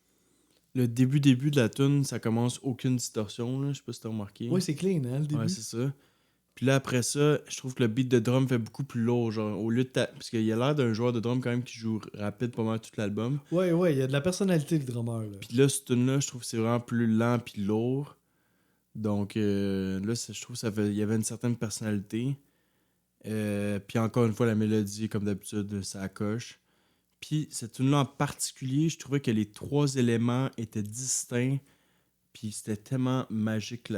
Le début de la tune, ça commence aucune distorsion, là, je sais pas si t'as remarqué. Oui, c'est clean, hein, le début. Ouais, c'est ça. Puis là, après ça, je trouve que le beat de drum fait beaucoup plus lourd, genre, au lieu de parce qu'il a l'air d'un joueur de drum quand même qui joue rapide pas mal tout l'album. Ouais, il y a de la personnalité, le drummer. Là. Puis là, ce tune-là, je trouve que c'est vraiment plus lent puis lourd. Donc là, je trouve il y avait une certaine personnalité. Puis encore une fois, la mélodie, comme d'habitude, ça coche. Puis cette tune-là en particulier, je trouvais que les 3 éléments étaient distincts. Puis c'était tellement magique.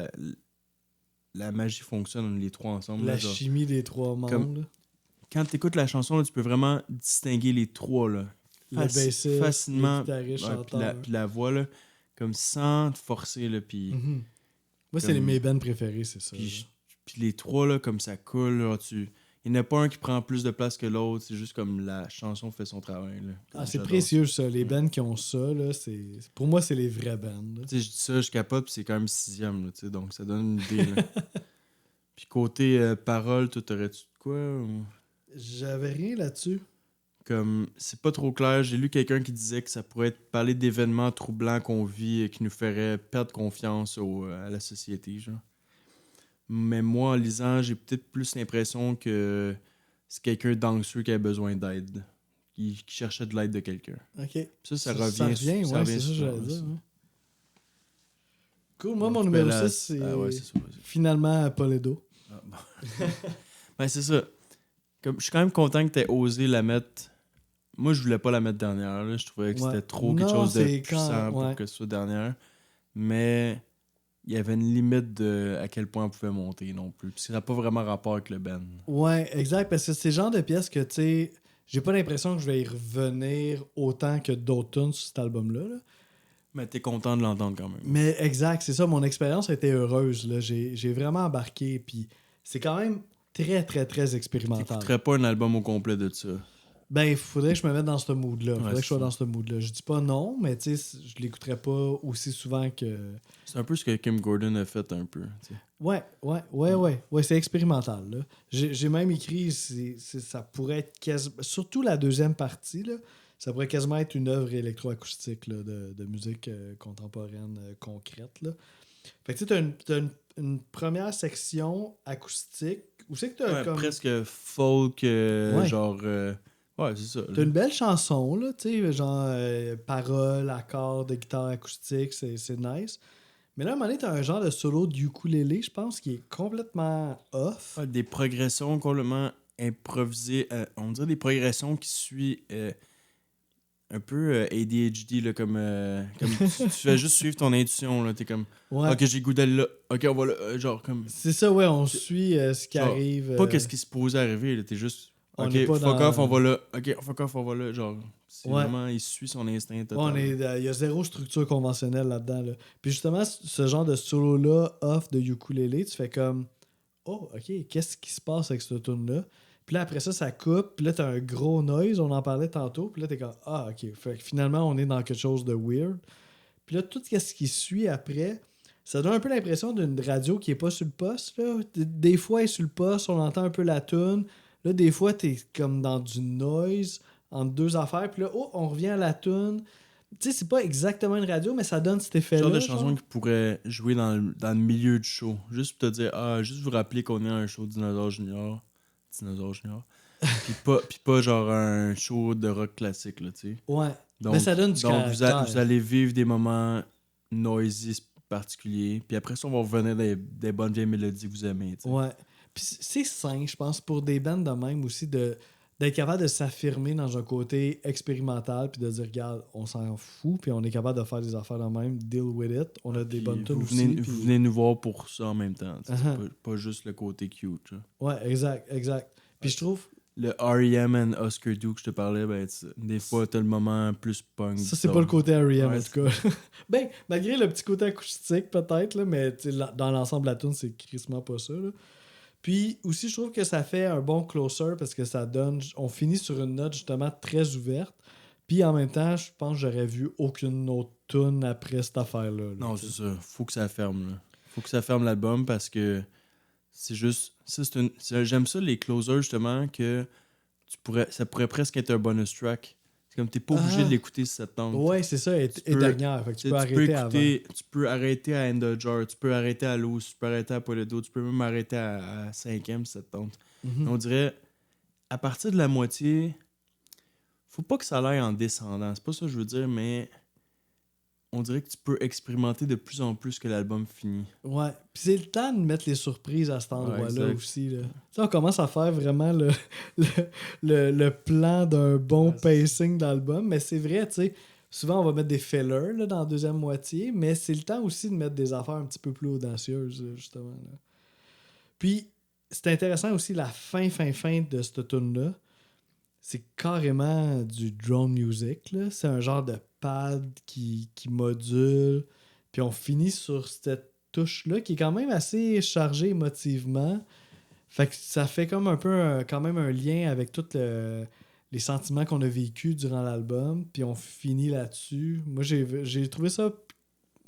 La magie fonctionne, les 3 ensemble. La là, genre. chimie des 3 membres. Comme- là. Quand tu écoutes la chanson, là, tu peux vraiment distinguer les 3. Là. Le bassiste, facilement. le guitariste, Ouais, chanteur. puis la voix, là, comme sans te forcer. Là, puis, Mhm. Moi, c'est comme- mes bands préférés, c'est ça. puis, là. puis les 3, là, comme ça coule. Là, il n'y en a pas un qui prend plus de place que l'autre. C'est juste comme la chanson fait son travail. Là. Ah, c'est J'adore précieux, ça. Les Mm. bands qui ont ça, là, pour moi, c'est les vraies bands. là. Tu sais, je dis ça, je capote, puis c'est quand même 6e, là, tu sais, donc ça donne une idée. Là. Puis côté paroles, toi, t'aurais-tu de quoi? Ou... J'avais rien là-dessus. Comme, c'est pas trop clair. J'ai lu quelqu'un qui disait que ça pourrait être parler d'événements troublants qu'on vit et qui nous feraient perdre confiance à la société, genre. Mais moi, en lisant, j'ai peut-être plus l'impression que c'est quelqu'un d'anxieux qui a besoin d'aide. Qui cherchait de l'aide de quelqu'un. OK. Puis ça Ça revient. revient, ça ouais, revient c'est ça que souvent, j'allais dire. ça. ouais. Cool. Moi, mon Donc, numéro là, 6, c'est Ah ouais, c'est ça. vas-y. finalement Poledo. Ah, bon. Ben, c'est ça. Comme, je suis quand même content que tu aies osé la mettre. Moi, je voulais pas la mettre dernière. Là. Je trouvais que Ouais. c'était trop quelque Non, chose de c'est puissant ouais. pour que ce soit dernière. Mais il y avait une limite de à quel point on pouvait monter non plus. Puis ça n'a pas vraiment rapport avec le band. Ouais, exact. Parce que c'est le genre de pièce que, tu sais, j'ai pas l'impression que je vais y revenir autant que d'autres tunes sur cet album-là. là. Mais t'es content de l'entendre quand même. Mais exact, c'est ça. Mon expérience a été heureuse. Là. J'ai vraiment embarqué. Puis c'est quand même très, très, très expérimental. T'écouterais pas un album au complet de ça. Ben, il faudrait que je me mette dans ce mood-là. Ouais, Faudrait que je sois c'est dans ce mood-là. Je dis pas non, mais tu sais, je l'écouterais pas aussi souvent que. C'est un peu ce que Kim Gordon a fait un peu. Tu sais. Ouais, c'est expérimental. Là. J'ai même écrit, ça pourrait être quasiment. Surtout la deuxième partie, là, ça pourrait quasiment être une œuvre électroacoustique là, de musique contemporaine concrète. Là. Fait que tu sais, t'as une première section acoustique où c'est que t'as Ouais, comme. presque folk, Ouais. genre. Ouais, c'est ça. là. T'as une belle chanson, là, tu sais, genre paroles, accords de guitare acoustique, c'est nice. Mais là, à un moment donné, t'as un genre de solo de ukulélé, je pense, qui est complètement off. Ouais, des progressions complètement improvisées. On dirait des progressions qui suivent un peu ADHD, là, comme tu fais juste suivre ton intuition. Là, t'es comme, Ouais. ok, j'ai le goût d'aller là. Ok, on va là. Genre, comme. C'est ça, ouais, on suit ce qui Genre, arrive. Pas qu'est-ce qui se posait arriver. Là, t'es juste. On Ok, est pas fuck dans- off, on va là. Ok, fuck off, on va là. Genre, c'est Ouais. vraiment, il suit son instinct total. Il y a zéro structure conventionnelle là-dedans. Là. Puis justement, ce genre de solo-là, off de ukulélé, tu fais comme oh, ok, qu'est-ce qui se passe avec ce tune-là? Puis là, après ça, ça coupe. Puis là, t'as un gros noise, on en parlait tantôt. Puis là, t'es comme ah, ok. Fait que finalement, on est dans quelque chose de weird. Puis là, tout ce qui suit après, ça donne un peu l'impression d'une radio qui est pas sur le poste. Là. Des fois, elle est sur le poste, on entend un peu la tune. Là, des fois, t'es comme dans du noise entre deux affaires. Puis là, oh, on revient à la tune. Tu sais, c'est pas exactement une radio, mais ça donne cet Le effet-là. genre de genre. chanson qui pourrait jouer dans le milieu du show. Juste pour te dire, juste vous rappeler qu'on est à un show Dinosaure Junior. Puis pas genre un show de rock classique, là, tu sais. Ouais. Donc, Mais ça donne du donc caractère. vous allez vivre des moments noisy particuliers. Puis après ça, on va revenir des bonnes vieilles mélodies que vous aimez, tu sais. Ouais. Puis c'est sain, je pense, pour des bands de même aussi, de d'être capable de s'affirmer dans un côté expérimental puis de dire, regarde, on s'en fout puis on est capable de faire des affaires de même, deal with it. On a des Puis bonnes tunes vous aussi. venez, puis- vous venez nous voir pour ça en même temps. C'est Uh-huh. pas juste le côté cute. Genre. Ouais, exact. Puis je trouve, Le R.E.M. and Oscar Duke que je te parlais, ben, des fois, t'as le moment plus punk. ça, c'est pas le côté R.E.M. Ouais, en tout cas. Ben, malgré le petit côté acoustique, peut-être, là, mais tu sais, dans l'ensemble de la tune, c'est crissement pas ça. Là. Puis aussi, je trouve que ça fait un bon closer parce que ça donne. On finit sur une note justement très ouverte. Puis en même temps, je pense que j'aurais vu aucune autre tune après cette affaire-là. là, Non, tu sais. c'est ça. Faut que ça ferme. Là. Faut que ça ferme l'album parce que c'est juste. Ça, j'aime ça, les closers, justement, que ça pourrait presque être un bonus track. C'est comme t'es pas obligé Ah. de l'écouter si ça te tente. Ouais, c'est ça. Et peux- dernière. Fait que tu Tu peux sais, arrêter avant. tu peux arrêter à End of Jar, tu peux arrêter à Loose, tu peux arrêter à Poledo, tu peux même arrêter à 5e si ça te tente. Mhm. On dirait, à partir de la moitié, faut pas que ça aille en descendant. C'est pas ça que je veux dire, mais on dirait que tu peux expérimenter de plus en plus que l'album finit. Ouais. Puis c'est le temps de mettre les surprises à cet endroit-là exact. aussi. Là. Tu sais, on commence à faire vraiment le plan d'un bon Ouais, c'est pacing d'album. Mais c'est vrai, tu sais, souvent on va mettre des fillers là, dans la deuxième moitié, mais c'est le temps aussi de mettre des affaires un petit peu plus audacieuses, justement. Là. Puis c'est intéressant aussi la fin de cette tune-là. C'est carrément du drone music. Là. C'est un genre de pad qui module. Puis on finit sur cette touche-là qui est quand même assez chargée émotivement. Fait que ça fait comme un peu quand même un lien avec tous les sentiments qu'on a vécus durant l'album. Puis on finit là-dessus. Moi, j'ai trouvé ça,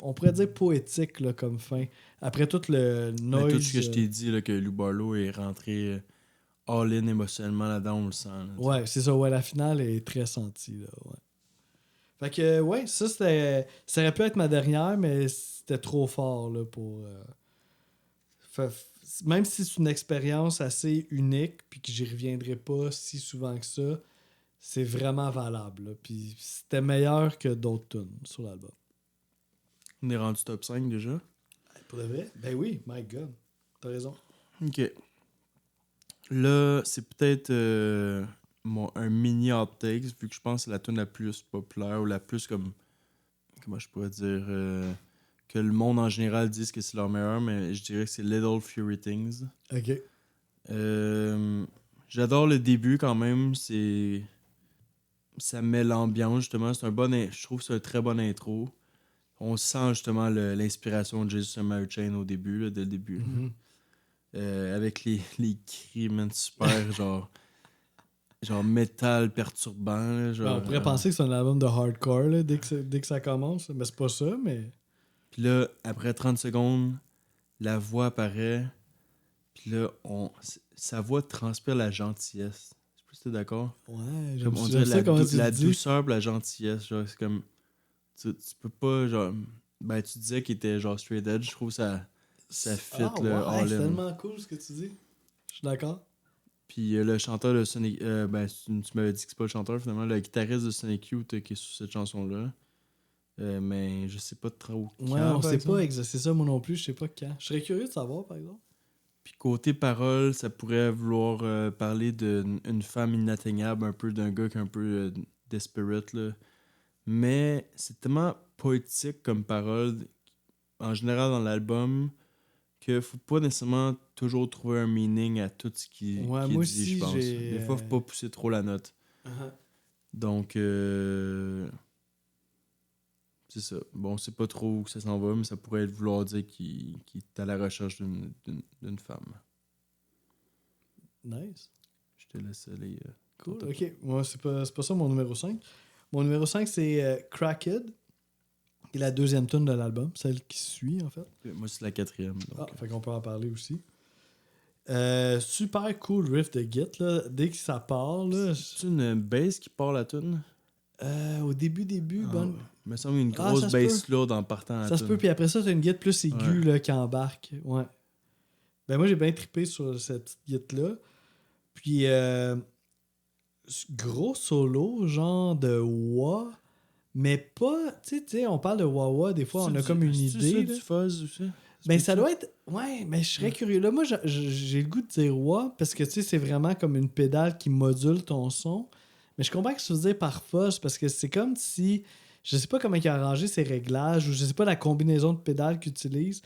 on pourrait dire poétique là, comme fin. Après tout le Mais noise. tout ce que je t'ai dit, là, que Lou Barlow est rentré all-in émotionnellement là-dedans, on le sent. Là, Ouais, c'est ça. Ouais, la finale est très sentie. Là, ouais. Fait que, ouais, ça aurait pu être ma dernière, mais c'était trop fort là, pour. Même si c'est une expérience assez unique, puis que j'y reviendrai pas si souvent que ça, c'est vraiment valable. Là. Puis c'était meilleur que d'autres tunes sur l'album. On est rendu top 5 déjà. Pour de vrai? Ben oui, my God. T'as raison. Ok. Là, c'est peut-être un mini hot takes, vu que je pense que c'est la tune la plus populaire ou la plus comme. Comment je pourrais dire que le monde en général dise que c'est leur meilleur, mais je dirais que c'est Little Fury Things. OK. J'adore le début quand même. Ça met l'ambiance, justement. Je trouve que c'est un très bon intro. On sent justement l'inspiration de Jesus and Mary Chain au début, là, dès le début. Mhm. Avec les cris, man, super, genre métal perturbant. Là, genre, Ben, on pourrait penser que c'est un album de hardcore là, dès que ça commence. Mais c'est pas ça, mais. Puis là, après 30 secondes, la voix apparaît. Puis là, sa voix transpire la gentillesse. Je sais pas si t'es d'accord. Ouais, Comme on j'aime dirait ça comment tu la le dis. douceur pis la gentillesse. Genre, c'est comme. Tu peux pas, genre. Ben, tu disais qu'il était genre straight edge. Je trouve que ça fit Ah, le ouais, all c'est in. tellement cool ce que tu dis. Je suis d'accord. Puis le chanteur de Sonic. Ben, tu m'avais dit que c'est pas le chanteur finalement. Le guitariste de Sonic Youth qui est sur cette chanson-là. Mais je sais pas trop. Ouais, quand, on par sait exemple. pas c'est ça moi non plus, je sais pas quand. Je serais curieux de savoir par exemple. Puis côté parole, ça pourrait vouloir parler d'une femme inatteignable, un peu d'un gars qui est un peu desperate, là. Mais c'est tellement poétique comme parole, en général dans l'album, que faut pas nécessairement toujours trouver un meaning à tout ce qui Ouais, est moi dit, aussi, je pense. j'ai, Des fois, faut pas pousser trop la note. Donc, c'est ça. Bon, c'est pas trop où ça s'en va, mais ça pourrait vouloir dire qu'il est à la recherche d'une femme. Nice. Je te laisse aller. Cool. Top. OK. Moi, c'est pas ça mon numéro 5. Mon numéro 5, c'est Crackhead, qui est la deuxième tune de l'album, celle qui suit, en fait. Moi, c'est la 4e. Donc. Fait qu'on peut en parler aussi. Super cool riff de Git, là. Dès que ça part, là. C'est une bass qui part la tune. Au début, bonne. Il me semble une Ah, grosse ça se bass lourde en partant à la Ça se tune. peut, puis après ça, t'as une Git plus aiguë Ouais. là, qui embarque. Ouais. Ben moi, j'ai bien trippé sur cette Git-là. Puis, gros solo, genre de wah, mais pas. Tu sais, on parle de wah-wah, des fois, on a comme une idée. C'est là. du fuzz aussi. Ben, ça doit être. Ouais, mais je serais curieux. Là, moi, j'ai le goût de dire ouais, parce que tu sais, c'est vraiment comme une pédale qui module ton son. Mais je comprends que tu veux dire par fuzz, parce que c'est comme si. Je sais pas comment il a arrangé ses réglages, ou je sais pas la combinaison de pédales qu'il utilise,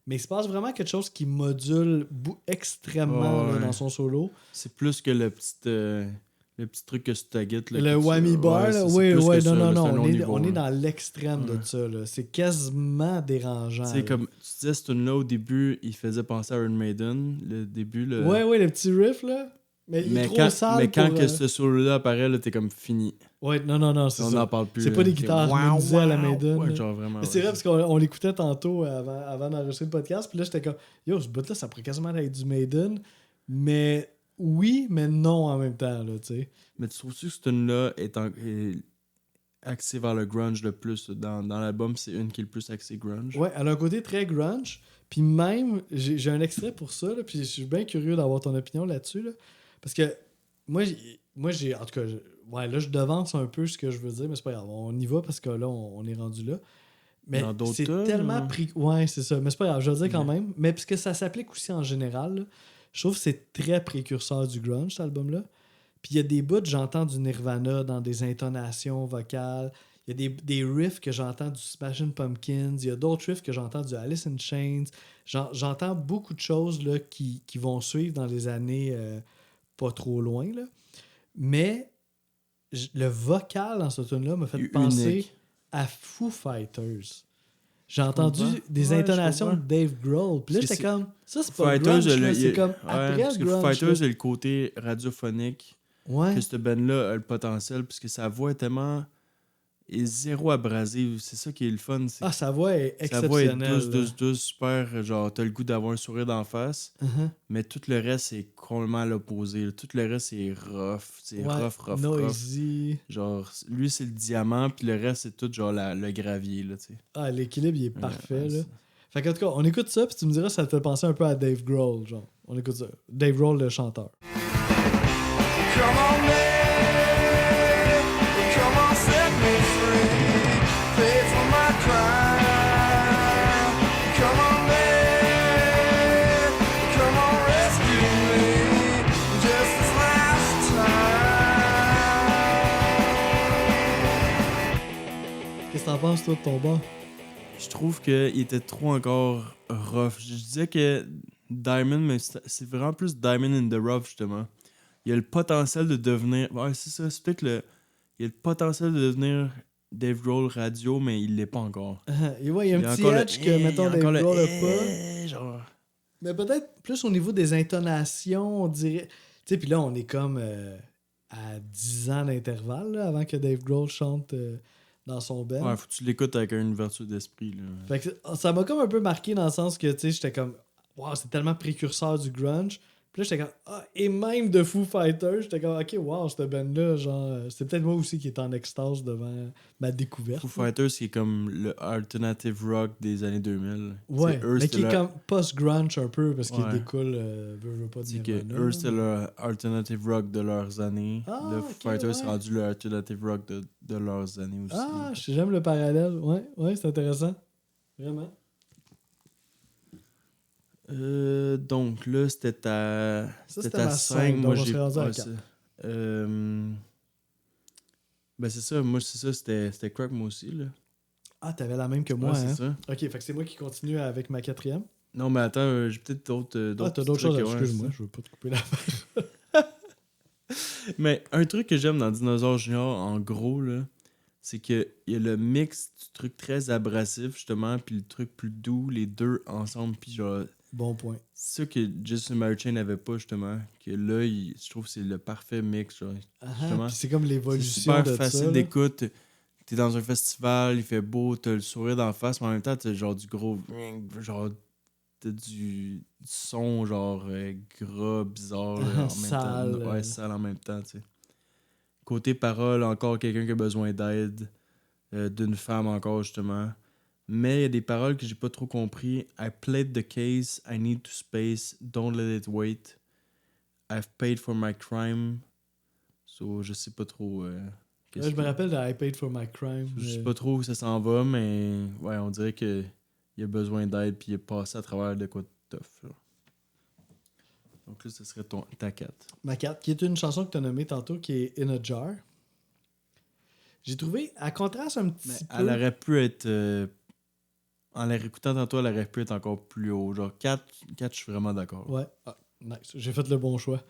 mais il se passe vraiment quelque chose qui module extrêmement là, Ouais. dans son solo. C'est plus que le petit truc que sur ta guitare. Le whammy bar, là, c'est oui, plus oui, que non, ça, non, là, non. c'est un On autre est, niveau, on est là. dans l'extrême de Ouais. ça. Là. C'est quasiment dérangeant. Tu sais, là. comme tu disais, ce tune-là, au début, il faisait penser à Iron Maiden. Le début, le... Ouais, ouais, le petit riff, là. Mais il est trop sale mais quand pour... que ce solo-là apparaît, là, t'es comme fini. Ouais, non, c'est On ça. n'en parle plus. C'est là. pas des guitares harmonisées à la wow. Maiden. Ouais, là. genre vraiment. Mais c'est ouais. vrai, parce qu'on l'écoutait tantôt avant d'enregistrer le podcast, puis là, j'étais comme, yo, ce bout-là, ça pourrait quasiment être du Maiden, mais oui, mais non en même temps, là, tu sais. Mais tu trouves-tu que ce tune-là est axé vers le grunge le plus? Dans l'album, c'est une qui est le plus axé grunge. Ouais, elle a un côté très grunge, puis même, j'ai un extrait pour ça, là, puis je suis bien curieux d'avoir ton opinion là-dessus, là, parce que moi, j'ai en tout cas, ouais, là, je devance un peu ce que je veux dire, mais c'est pas grave, on y va, parce que là, on est rendu là. Mais Dans d'autres c'est tunes, tellement ou- Ouais, c'est ça. Mais c'est pas grave, je veux le dire quand Ouais. même. Mais puisque ça s'applique aussi en général, là, je trouve que c'est très précurseur du grunge, cet album-là. Puis il y a des bouts, j'entends du Nirvana dans des intonations vocales. Il y a des riffs que j'entends du Smashing Pumpkins. Il y a d'autres riffs que j'entends du Alice in Chains. J'entends beaucoup de choses là, qui vont suivre dans les années pas trop loin. Là. Mais le vocal dans ce tune-là m'a fait Unique. penser à Foo Fighters. J'ai entendu comprends. des Ouais, je intonations de comprends. Dave Grohl. Puis là, Parce que j'étais comme, ça, c'est pas Fighters, grunge, là, c'est comme ouais, après parce le que grunge. Fighters, là. c'est le côté radiophonique Ouais. que ce band-là a le potentiel, puisque sa voix est tellement... est zéro abrasive. C'est ça qui est le fun. C'est Ah, sa voix est sa voix est exceptionnelle. douce, super. Genre, t'as le goût d'avoir un sourire d'en face. Uh-huh. Mais tout le reste, c'est complètement à l'opposé. Tout le reste, c'est rough. C'est Ouais, rough. noisy. Genre, lui, c'est le diamant, puis le reste, c'est tout genre le gravier, là, tu sais. Ah, l'équilibre, il est parfait. Ouais, là. c'est- Fait qu'en tout cas, on écoute ça, puis tu me diras si ça te fait penser un peu à Dave Grohl. Genre. On écoute ça. Dave Grohl, le chanteur. Come on, babe. Come on, set me free. Pay for my crime. Come on, babe. Come on, rescue me. Just this last time. Qu'est-ce que t'en penses, toi, de ton bord? Je trouve qu'il était trop encore rough. Je disais que Diamond, mais c'est vraiment plus Diamond in the Rough, justement. Il a le potentiel de devenir... Ouais, c'est ça. C'est peut-être le... Il a le potentiel de devenir Dave Grohl radio, mais il l'est pas encore. Et ouais, il y a un petit encore edge que, mettons, Dave Grohl n'a pas. genre... Mais peut-être plus au niveau des intonations, on dirait. Tu sais, puis là, on est comme à 10 ans d'intervalle là, avant que Dave Grohl chante dans son band. Ouais, faut que tu l'écoutes avec une ouverture d'esprit, là. Fait que ça m'a comme un peu marqué dans le sens que, tu sais, j'étais comme, wow, c'est tellement précurseur du grunge. Puis là, j'étais comme, ah, et même de Foo Fighters, j'étais comme, ok, wow, cette band-là, genre, c'est peut-être moi aussi qui est en extase devant ma découverte. Foo Fighters, c'est comme le alternative rock des années 2000. Ouais, C'est eux, mais c'était qui est leur- comme post-grunge un peu, parce qu'il Ouais. découle, veut pas de C'est que Nirvana, eux, là, c'était mais- leur alternative rock de leurs années. Ah, le ok, Foo Fighters, ouais. c'est rendu le alternative rock de leurs années aussi. Ah, j'aime le parallèle. Ouais, c'est intéressant. Vraiment. Donc là, c'était ta... Ça, c'était ta ma 5. cinq, Moi, donc on j'ai... serait rendu à ouais, quatre. Ben c'est ça, moi, c'est ça, c'était Crack, moi aussi, là. Ah, t'avais la même que moi, Ouais, hein? c'est ça. Ok, fait que c'est moi qui continue avec ma quatrième. Non, mais attends, j'ai peut-être d'autres... Ah, t'as d'autres choses, excuse-moi, je veux pas te couper la Mais un truc que j'aime dans Dinosaur Junior, en gros, là, c'est qu'il y a le mix du truc très abrasif, justement, puis le truc plus doux, les deux ensemble, puis genre... Bon point. C'est ça que Justin Martin n'avait pas, justement. Que là, je trouve que c'est le parfait mix, genre. Justement. Puis c'est comme C'est l'évolution super de facile ça. là. d'écoute. T'es dans un festival, il fait beau, t'as le sourire d'en face, mais en même temps, t'as genre du gros... Genre, t'as du son, genre, gras, bizarre, là, en même Sale. temps. Ouais, sale en même temps, tu sais. Côté parole, encore quelqu'un qui a besoin d'aide. D'une femme, encore, justement. Mais il y a des paroles que j'ai pas trop compris. I played the case, I need to space, don't let it wait. I've paid for my crime. So, je sais pas trop... qu'est-ce Là, je me que- rappelle de I Paid for My Crime. Je sais pas trop où ça s'en va, mais ouais, on dirait que il il a besoin d'aide, puis il est passé à travers de quoi de tough. Là. Donc là, ce serait ta 4. Ma 4, qui est une chanson que tu as nommée tantôt, qui est In a Jar. J'ai trouvé, elle contraste un petit peu. Elle aurait pu être... en la réécoutant tantôt, elle aurait pu être encore plus haut. Genre 4, je suis vraiment d'accord. Ouais, ah, nice. J'ai fait le bon choix.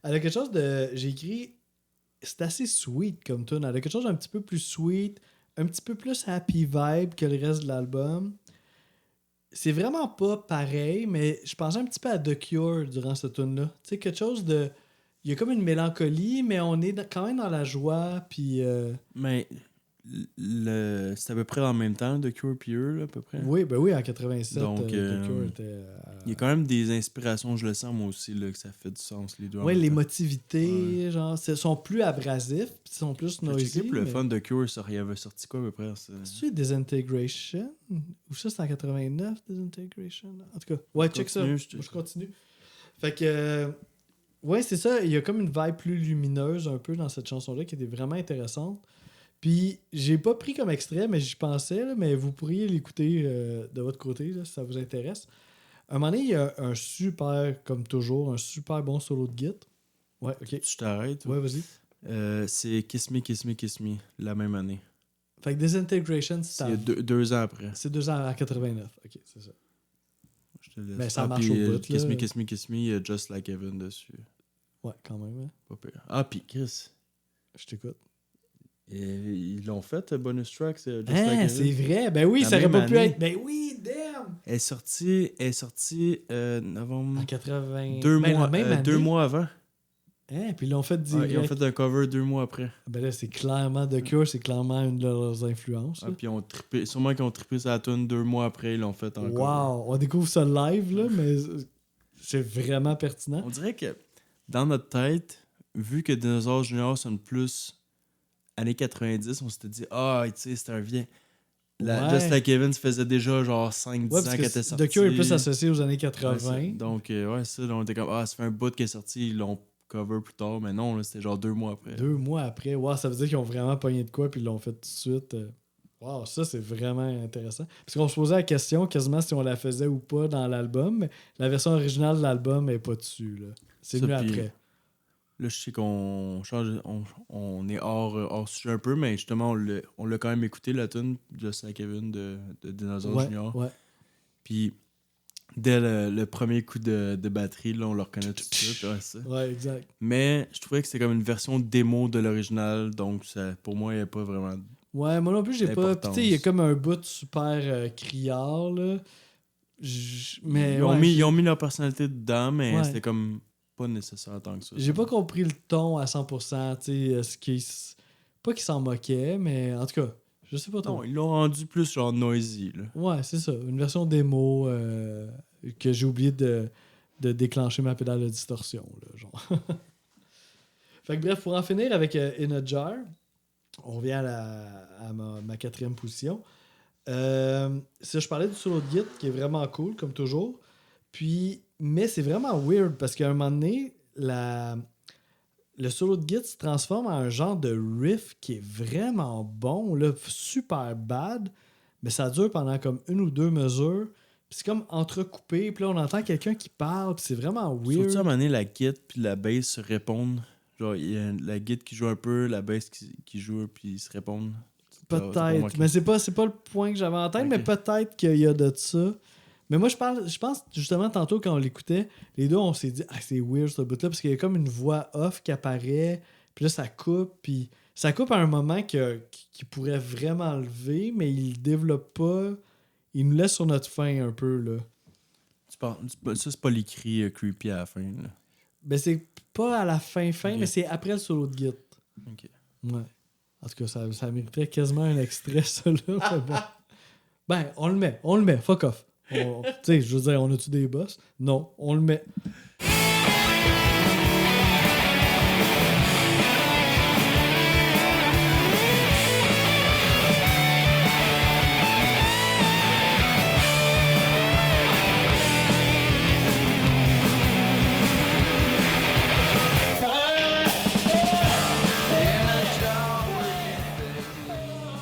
Elle a quelque chose de... J'ai écrit... C'est assez sweet comme tune. Elle a quelque chose d'un petit peu plus sweet, un petit peu plus happy vibe que le reste de l'album. C'est vraiment pas pareil, mais je pensais un petit peu à The Cure durant cette tune-là. Tu sais, quelque chose de... Il y a comme une mélancolie, mais on est quand même dans la joie, puis... Mais c'est à peu près en même temps, The Cure et eux, là, à peu près. Oui, ben oui, en 87, Donc, The Cure était... il y a quand même des inspirations, je le sens moi aussi, là, que ça fait du sens, les deux. en Ouais, même temps. l'émotivité, genre, sont plus abrasifs, puis sont plus J'ai noisy. checké pour le mais- fun de Cure, il avait sorti quoi à peu près? C'est-tu Disintegration? Ou ça, c'est en 89, Disintegration? En tout cas, ouais, check ça. Continue, Moi, je continue. Fait que... ouais, c'est ça. Il y a comme une vibe plus lumineuse un peu dans cette chanson-là qui était vraiment intéressante. Puis, j'ai pas pris comme extrait, mais j'y pensais, là, mais vous pourriez l'écouter de votre côté, là, si ça vous intéresse. À un moment donné, il y a un super, comme toujours, un super bon solo de guitare. Ouais, ok. Tu t'arrêtes? Ouais, vas-y. C'est Kiss Me, Kiss Me, Kiss Me, la même année. Fait que Disintegration, C'est 2 ans après. c'est 2 ans à 89. Ok, c'est ça. Je te laisse. Ben, ça marche puis, au bout, Kiss là. Me, Kiss Me, Kiss Me, il y a Just Like Heaven dessus. Ouais, quand même. Hein. Pas pire. Ah, puis Chris, Je t'écoute. ils l'ont fait, bonus track, c'est Just Ah, Like c'est Heaven. vrai. Ben oui, La ça aurait même pas pu année. être. Ben oui, damn! Elle est sortie novembre. En 80. 2 Ben, mois, la même année. 2 mois avant. Hein, puis ils l'ont fait Ouais, direct. ils ont fait un cover 2 mois après. Ben là, c'est clairement The Cure, c'est clairement une de leurs influences. Ah, là. puis ils ont trippé, sûrement qu'ils ont trippé sa tune 2 mois après, ils l'ont fait en cover. Wow! On découvre ça live, là, mais c'est vraiment pertinent. On dirait que dans notre tête, vu que Dinosaur Junior sonne plus années 90, on s'était dit, ah, tu sais, c'est un vieux. Ouais. Just Like Heaven se faisait déjà genre 5-10 Ouais, ans parce qu'elle que était sortie. The Cure est plus associé aux années Ouais, 80. donc, ouais, ça, là, on était comme, ah, ça fait un bout qui est sorti, ils l'ont cover plus tard, mais non, là, c'était genre 2 mois après. 2 mois après. Wow, ça veut dire qu'ils ont vraiment pogné de quoi puis ils l'ont fait tout de suite. Wow, ça c'est vraiment intéressant. Parce qu'on se posait la question quasiment si on la faisait ou pas dans l'album, mais la version originale de l'album est pas dessus. Là. C'est Ça, venu puis- après. Là, je sais qu'on change, on est hors sujet un peu, mais justement, on l'a quand même écouté, la tune Just Like Heaven de Dinosaur Ouais, Junior. ouais. Puis, dès le premier coup de batterie, là, on le reconnaît tout de suite. Ouais, ça. Ouais, exact. Mais je trouvais que c'était comme une version démo de l'original, donc ça, pour moi, il n'y a pas vraiment. Ouais, moi non plus, j'ai pas. Puis, L'importance. tu sais, il y a comme un bout super criard, là. Mais Ils ont, ouais, ils ont mis leur personnalité dedans, mais Ouais. c'était comme pas nécessaire tant que ça. j'ai pas compris le ton à 100%. Tu sais, ce qui. Pas qu'ils s'en moquaient, mais en tout cas, je sais pas trop. Non, ils l'ont rendu plus genre noisy. Là. Ouais, c'est ça. Une version démo que j'ai oublié de déclencher ma pédale de distorsion. Là, genre. Fait que bref, pour en finir avec In a Jar, on revient à ma 4e position. Si je parlais du solo de guitare qui est vraiment cool, comme toujours. Puis, mais c'est vraiment weird parce qu'à un moment donné, le solo de guitare se transforme en un genre de riff qui est vraiment bon, là, super bad, mais ça dure pendant comme 1 ou 2 mesures. Puis c'est comme entrecoupé, puis là on entend quelqu'un qui parle, puis c'est vraiment Surtout à un weird. moment donné, la guitare puis la bass se répondent. Genre, il y a la guitare qui joue un peu, la bass qui joue, puis ils se répondent. T'as pas Peut-être, remarqué? mais c'est pas le point que j'avais en tête, Ok. mais peut-être qu'il y a de ça. Mais moi, je pense justement, tantôt, quand on l'écoutait, les deux, on s'est dit, ah, c'est weird ce bout-là, parce qu'il y a comme une voix off qui apparaît, puis là, ça coupe, puis ça coupe à un moment qui pourrait vraiment lever, mais il le développe pas. Il nous laisse sur notre fin un peu, là. Ça, c'est pas l'écrit creepy à la fin. Là. Ben, c'est pas à la fin, Ok. mais c'est après le solo de guitare. Ok. Ouais. En tout cas, ça mériterait quasiment un extrait, ça, là. mais bon. Ben, on le met, fuck off. Tu sais, je veux dire, on a-tu des boss? Non, on le met.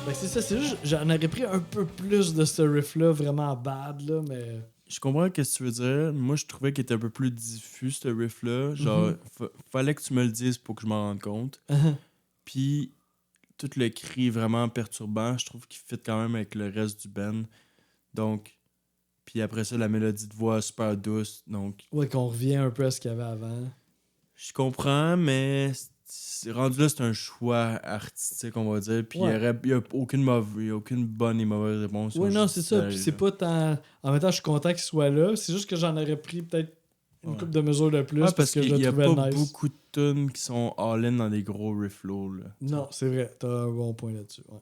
Ben c'est ça, c'est juste, j'en aurais pris un peu plus de ce riff-là, vraiment bad, là, mais... Je comprends ce que tu veux dire. Moi, je trouvais qu'il était un peu plus diffus, ce riff-là. Genre, fallait que tu me le dises pour que je m'en rende compte. Puis, tout le cri vraiment perturbant, je trouve qu'il fit quand même avec le reste du band. Donc, puis après ça, la mélodie de voix super douce. Donc, Ouais, qu'on revient un peu à ce qu'il y avait avant. je comprends, mais rendu là, c'est un choix artistique, on va dire. Puis, Ouais. il y a aucune bonne et mauvaise réponse. Oui, Ils sont non, juste c'est ça. Puis c'est là. pas tant... En même temps, je suis content qu'il soit là. C'est juste que j'en aurais pris peut-être une couple de mesures de plus Ouais, parce que je qu'il le y a trouvais pas nice. beaucoup de tunes qui sont all-in dans des gros riff low, là. Non, c'est vrai. T'as un bon point là-dessus. Ouais.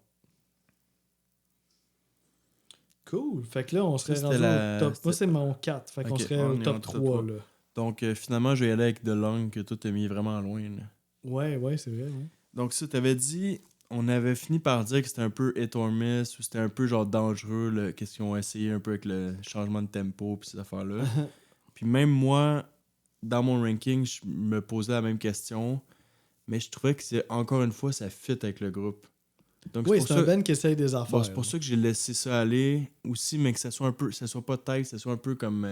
Cool. Fait que là, on serait Ça, rendu c'était au top... Moi, c'est mon 4. Fait qu'on Ok, serait on au est top en top 3, 3. là. Donc, finalement, je vais y aller avec The Long, que toi, t'as mis vraiment loin, là. Ouais, c'est vrai. Ouais. Donc, ça, t'avais dit... On avait fini par dire que c'était un peu hit or miss, ou c'était un peu, genre, dangereux, là, qu'est-ce qu'ils ont essayé un peu avec le changement de tempo, puis ces affaires-là. Puis même moi, dans mon ranking, je me posais la même question, mais je trouvais que encore une fois, ça fit avec le groupe. Donc, Oui, pour c'est ça... un band qui essaye des affaires. Bon, c'est pour ça que j'ai laissé ça aller aussi, mais que ça soit un peu, ça soit pas tight, ça soit un peu comme,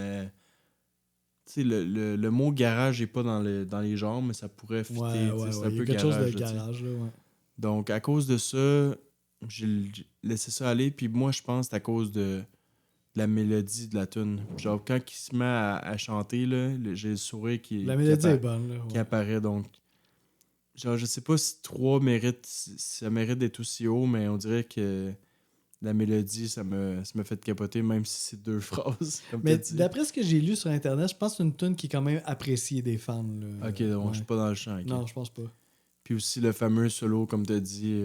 tu sais, le mot garage est pas dans les genres, mais ça pourrait fitter, Ouais, tu sais, ouais, c'est ouais. un Il y peu a quelque chose de garage, là, tu sais. garage, là, ouais. Donc à cause de ça, j'ai laissé ça aller, puis moi je pense que c'est à cause de la mélodie de la tune. Genre quand il se met à chanter là, j'ai le sourire La mélodie est bonne, là. qui Ouais. apparaît, donc genre je sais pas si 3 mérite, ça mérite d'être aussi haut, mais on dirait que la mélodie, ça me fait capoter, même si c'est 2 phrases, comme Mais t'as dit. d'après ce que j'ai lu sur Internet, je pense que c'est une tune qui est quand même appréciée des fans. Là. Ok, donc Ouais. je suis pas dans le champ. Ok. Non, je pense pas. Puis aussi le fameux solo, comme t'as dit.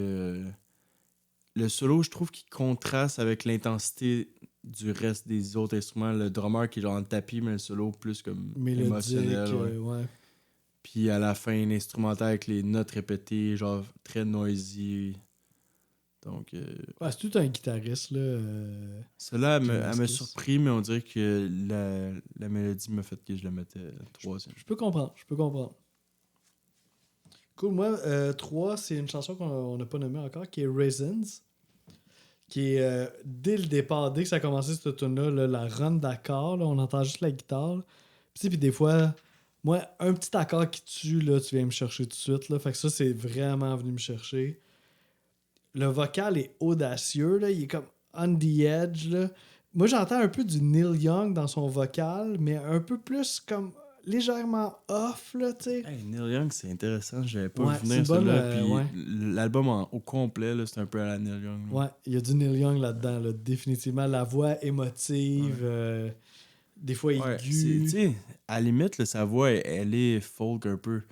Le solo, je trouve qu'il contraste avec l'intensité du reste des autres instruments. Le drummer qui est genre en tapis, mais le solo plus comme Mélodique, émotionnel. Ouais. ouais. Puis à la fin, l'instrumental avec les notes répétées, genre très noisy. Donc, Ouais, c'est tout un guitariste, là. celle-là, elle m'a Mascis. surpris, mais on dirait que la mélodie m'a fait que je la mettais troisième. Je peux comprendre. Cool, moi, 3, c'est une chanson qu'on n'a pas nommée encore, qui est Raisins. Qui est, dès le départ, dès que ça a commencé cette tune-là, là, la run d'accords, là, on entend juste la guitare. Là. Puis des fois, moi, un petit accord qui tue, là, tu viens me chercher tout de suite. Là. Fait que ça, c'est vraiment venu me chercher. Le vocal est audacieux, là. Il est comme on the edge, là. Moi, j'entends un peu du Neil Young dans son vocal, mais un peu plus comme légèrement off, là, tu sais. Hey, Neil Young, c'est intéressant. J'avais pas Ouais, vu c'est venir une bonne, celui-là. Puis ouais. l'album au complet, là, c'est un peu à la Neil Young. là. Ouais, il y a du Neil Young là-dedans, là, définitivement. La voix émotive, des fois Ouais, aiguë. tu sais, à la limite, là, sa voix, elle est folk un peu.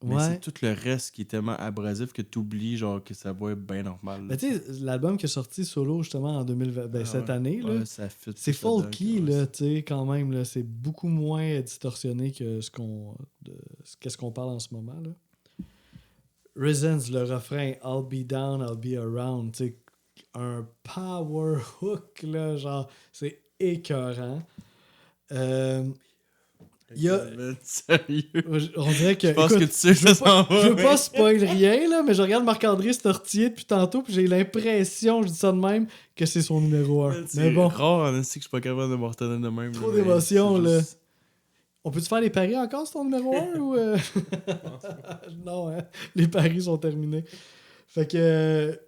Mais Ouais. c'est tout le reste qui est tellement abrasif que t'oublies genre que sa voix est bien normale. Mais tu sais, l'album qui est sorti solo justement en 2020, cette année, là, Ouais, ça fit c'est tout là-dedans, folky, ouais, là, tu sais, quand même. Là, c'est beaucoup moins distorsionné que qu'est-ce qu'on parle en ce moment. Là. Reasons, le refrain I'll be down, I'll be around, tu sais, un power hook, là, genre, c'est écœurant. Il y a. Sérieux? On dirait que. Je pense écoute, que tu sais que ça s'en va. je veux pas spoil rien, là, mais je regarde Marc-André Stortier depuis tantôt, puis j'ai l'impression, je dis ça de même, que c'est son numéro 1. C'est Mais bon, rare, hein, c'est que je suis pas capable de me retenir de même. trop là, mais d'émotions, c'est là. juste- On peut-tu faire les paris encore, c'est ton numéro 1 ou. Non, hein? Les paris sont terminés. Fait que.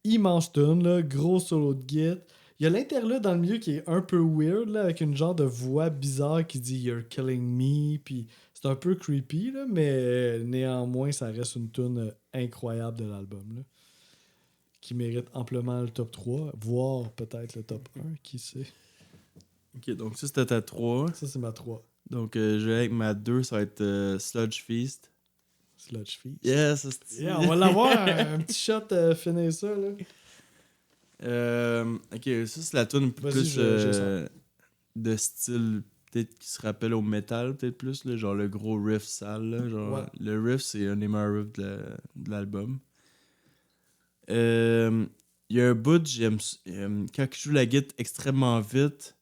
Immense tune, là, gros solo de guitare. Il y a l'interlude dans le milieu qui est un peu weird, là, avec une genre de voix bizarre qui dit You're killing me, puis c'est un peu creepy, là, mais néanmoins, ça reste une tune incroyable de l'album, là, qui mérite amplement le top 3, voire peut-être le top 1, qui sait. Ok, donc ça c'était ta 3. Ça, c'est ma 3. Donc je vais avec ma 2, ça va être Sludge Feast. Sludge Feast. Yes, Yeah, on va l'avoir, un petit shot finir ça, là. ok, ça c'est la tune Vas-y, plus j'ai ça. de style peut-être qui se rappelle au métal peut-être plus là, genre le gros riff sale là, genre Ouais. le riff c'est un des meilleurs riffs de l'album. Il y a un bout quand il joue la guitare extrêmement vite,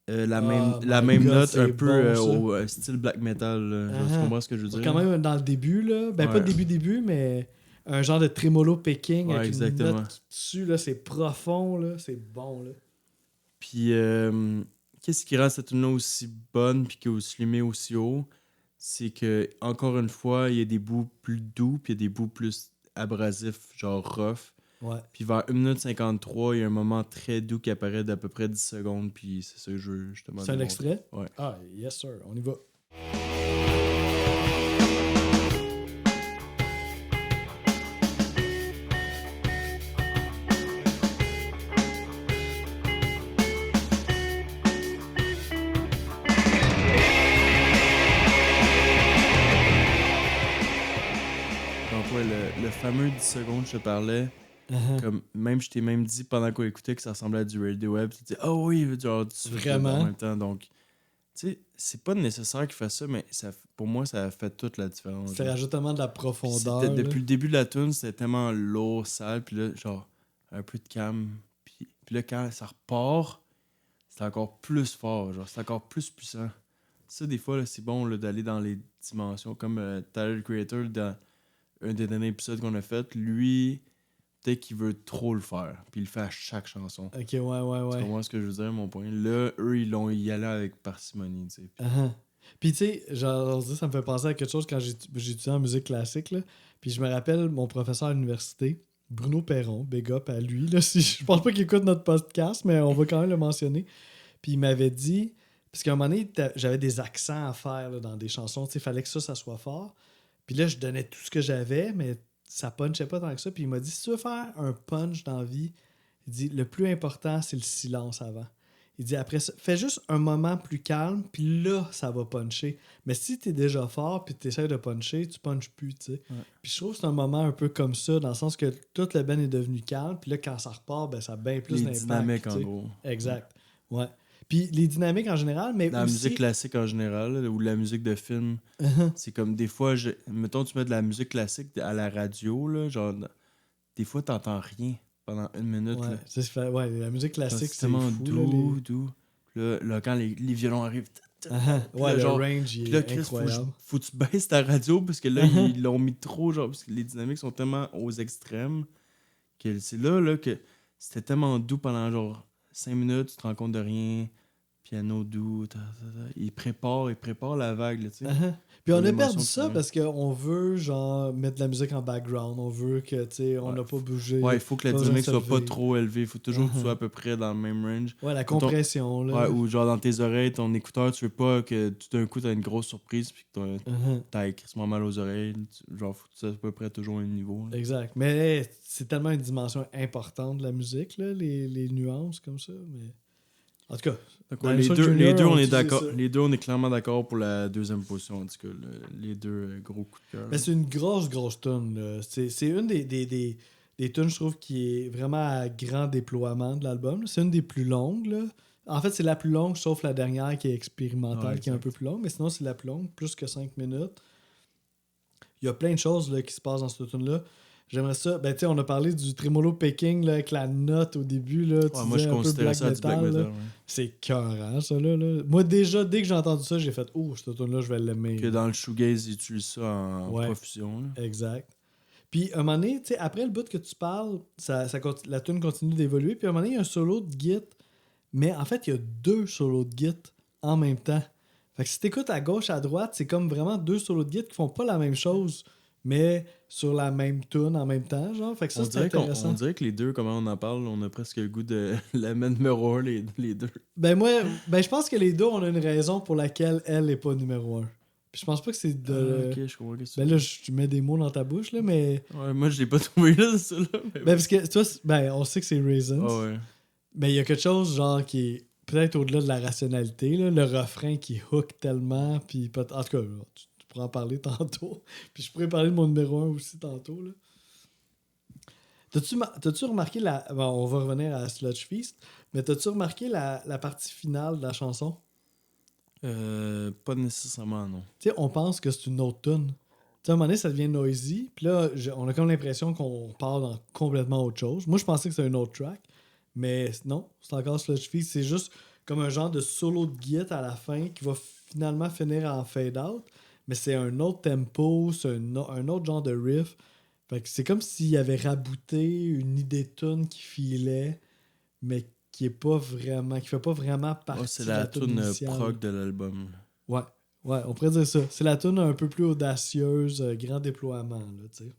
la my même God, note c'est un peu bon, ça. au style black metal là. Genre, tu Uh-huh. comprends ce que je veux dire? Quand même dans le début, là. Ben, pas Ouais. début, mais un genre de tremolo picking Ouais, avec exactement. une note qui tue, là, c'est profond, là, c'est bon. Là. Puis, qu'est-ce qui rend cette tune-là aussi bonne puis qui est aussi limée aussi haut? C'est que, encore une fois, il y a des bouts plus doux puis il y a des bouts plus abrasifs, genre rough. Ouais. Puis vers 1 minute 53, il y a un moment très doux qui apparaît d'à peu près 10 secondes. Puis c'est ça que je veux justement C'est un démontrer. extrait? Ouais. Ah, yes sir, on y va. Donc ouais, le fameux 10 secondes, je te parlais. Comme, même, je t'ai même dit pendant qu'on écoutait que ça ressemblait à du Radio Web. Tu te dis, oh oui, genre, tu fais Vraiment? en même temps. Donc, tu sais, c'est pas nécessaire qu'il fasse ça, mais ça, pour moi, ça a fait toute la différence. Ça genre. rajoute tellement de la Puis profondeur. c'était- là. depuis le début de la tune, c'était tellement lourd, sale, puis là, genre, un peu de calme. Puis là, quand ça repart, c'est encore plus fort, genre, c'est encore plus puissant. Ça, des fois, là, c'est bon là, d'aller dans les dimensions. Comme Tyler, the Creator, dans un des derniers épisodes qu'on a fait, lui, peut-être qu'il veut trop le faire, puis il le fait à chaque chanson. Ok, ouais, ouais, Tu ouais. comprends ce que je veux dire, mon point? Là, eux, ils l'ont y allé avec parcimonie, tu sais. Puis- Puis tu sais, genre, ça me fait penser à quelque chose quand j'ai étudié en musique classique. Là. Puis je me rappelle mon professeur à l'université, Bruno Perron, big up à lui. Là, si, je pense pas qu'il écoute notre podcast, mais on va quand même le mentionner. Puis il m'avait dit, parce qu'à un moment donné, j'avais des accents à faire là, dans des chansons. Il fallait que ça soit fort. Puis là, je donnais tout ce que j'avais, mais ça punchait pas tant que ça. Puis il m'a dit, si tu veux faire un punch dans la vie, il dit, le plus important, c'est le silence avant. Il dit, après ça, fais juste un moment plus calme, puis là, ça va puncher. Mais si t'es déjà fort, puis t'essaies de puncher, tu punches plus, tu sais. Ouais. Puis je trouve que c'est un moment un peu comme ça, dans le sens que toute le band est devenu calme, puis là, quand ça repart, ben, ça a bien plus les d'impact. dynamiques, tu en sais. gros. Exact. Ouais. Puis les dynamiques en général, mais La aussi... musique classique en général, là, ou la musique de film, c'est comme des fois, mettons, tu mets de la musique classique à la radio, là, genre, des fois, t'entends rien pendant 1 minute. Ouais, Là. ouais, la musique Genre, classique, c'est c'est tellement fou. doux, Là, doux. Là, quand les violons arrivent, Ouais, là, le genre, range, il puis là, est Chris, incroyable. faut que tu baisses ta radio parce que là, ils l'ont mis trop, genre, parce que les dynamiques sont tellement aux extrêmes que c'est là que c'était tellement doux pendant genre 5 minutes, tu te rends compte de rien, piano doux, il prépare la vague, là, tu sais. Puis on Pour a l'émotion perdu que ça ça met. parce qu'on veut genre mettre de la musique en background. On veut que, tu sais, on Ouais. n'a pas bougé. Ouais, il faut que la pas besoin de dynamique soit se pas lever. trop élevée, il faut toujours que tu sois à peu près dans le même range. Ouais, la Mettons- compression, là. Ouais, ou genre dans tes oreilles, ton écouteur, tu veux pas que tout d'un coup t'as une grosse surprise puis que t'as crissement mal aux oreilles. Genre, faut que tu sois à peu près toujours au même niveau. Là. Exact. Mais c'est tellement une dimension importante de la musique, là, les nuances comme ça. Mais... En tout cas, Donc, dans ouais, les les Junior, deux, on est utilisait d'accord. ça. Les deux, on est clairement d'accord pour la deuxième position, en tout cas. Les deux gros coups de cœur. Mais c'est une grosse tune. Là. C'est une des tunes, je trouve, qui est vraiment à grand déploiement de l'album. C'est une des plus longues. Là. En fait, c'est la plus longue, sauf la dernière qui est expérimentale, Ouais, qui est un peu plus longue. Mais sinon, c'est la plus longue, plus que 5 minutes. Il y a plein de choses là, qui se passent dans cette tune-là. J'aimerais ça. Ben, tu sais, on a parlé du tremolo picking là, avec la note au début. Là, tu Ouais, moi, je disais un peu considérais ça du black là. metal. Ouais. C'est cœurant, ça. Là. Moi, déjà, dès que j'ai entendu ça, j'ai fait « Oh, cette tune-là, je vais l'aimer. » Que dans le shoegaze, ils utilisent ça en Ouais. profusion. Là. Exact. Puis, à un moment donné, tu sais, après le bout que tu parles, la tune continue d'évoluer. Puis, à un moment donné, il y a un solo de git. Mais en fait, il y a 2 solos de git en même temps. Fait que si t'écoutes à gauche, à droite, c'est comme vraiment 2 solos de git qui font pas la même chose, mais sur la même tune en même temps, genre. Fait que ça, On c'est dirait, intéressant. on dirait que les deux, comment on en parle, on a presque le goût de la mettre numéro 1, les deux. Ben moi, je pense que les deux, on a une raison pour laquelle elle est pas numéro 1. Puis je pense pas que c'est de... Ah, ok, je comprends. Ben là, je mets des mots dans ta bouche, là, mais... Ouais, moi, je l'ai pas trouvé là, ça là. Mais Ben parce que, tu vois, on sait que c'est Raisins. Ah ouais. Mais il y a quelque chose, genre, qui est peut-être au-delà de la rationalité, là, le refrain qui hook tellement, puis en tout cas, tu pourras en parler tantôt. Puis je pourrais parler de mon numéro 1 aussi tantôt, là. T'as-tu remarqué Bon, on va revenir à Sludge Feast, mais t'as-tu remarqué la partie finale de la chanson? Pas nécessairement, non. Tu sais, on pense que c'est une autre tune. Tu sais, à un moment donné, ça devient noisy, puis là, on a comme l'impression qu'on parle dans complètement autre chose. Moi, je pensais que c'était un autre track, mais non, c'est encore Sludge Feast. C'est juste comme un genre de solo de guitare à la fin qui va finalement finir en fade-out, mais c'est un autre tempo, c'est un autre genre de riff. Fait que c'est comme s'il avait rabouté une idée de tune qui filait, mais qui fait pas vraiment partie c'est de la la tune tune initiale. prog de l'album. Ouais, on pourrait dire ça. C'est la tune un peu plus audacieuse, grand déploiement, là, tu sais.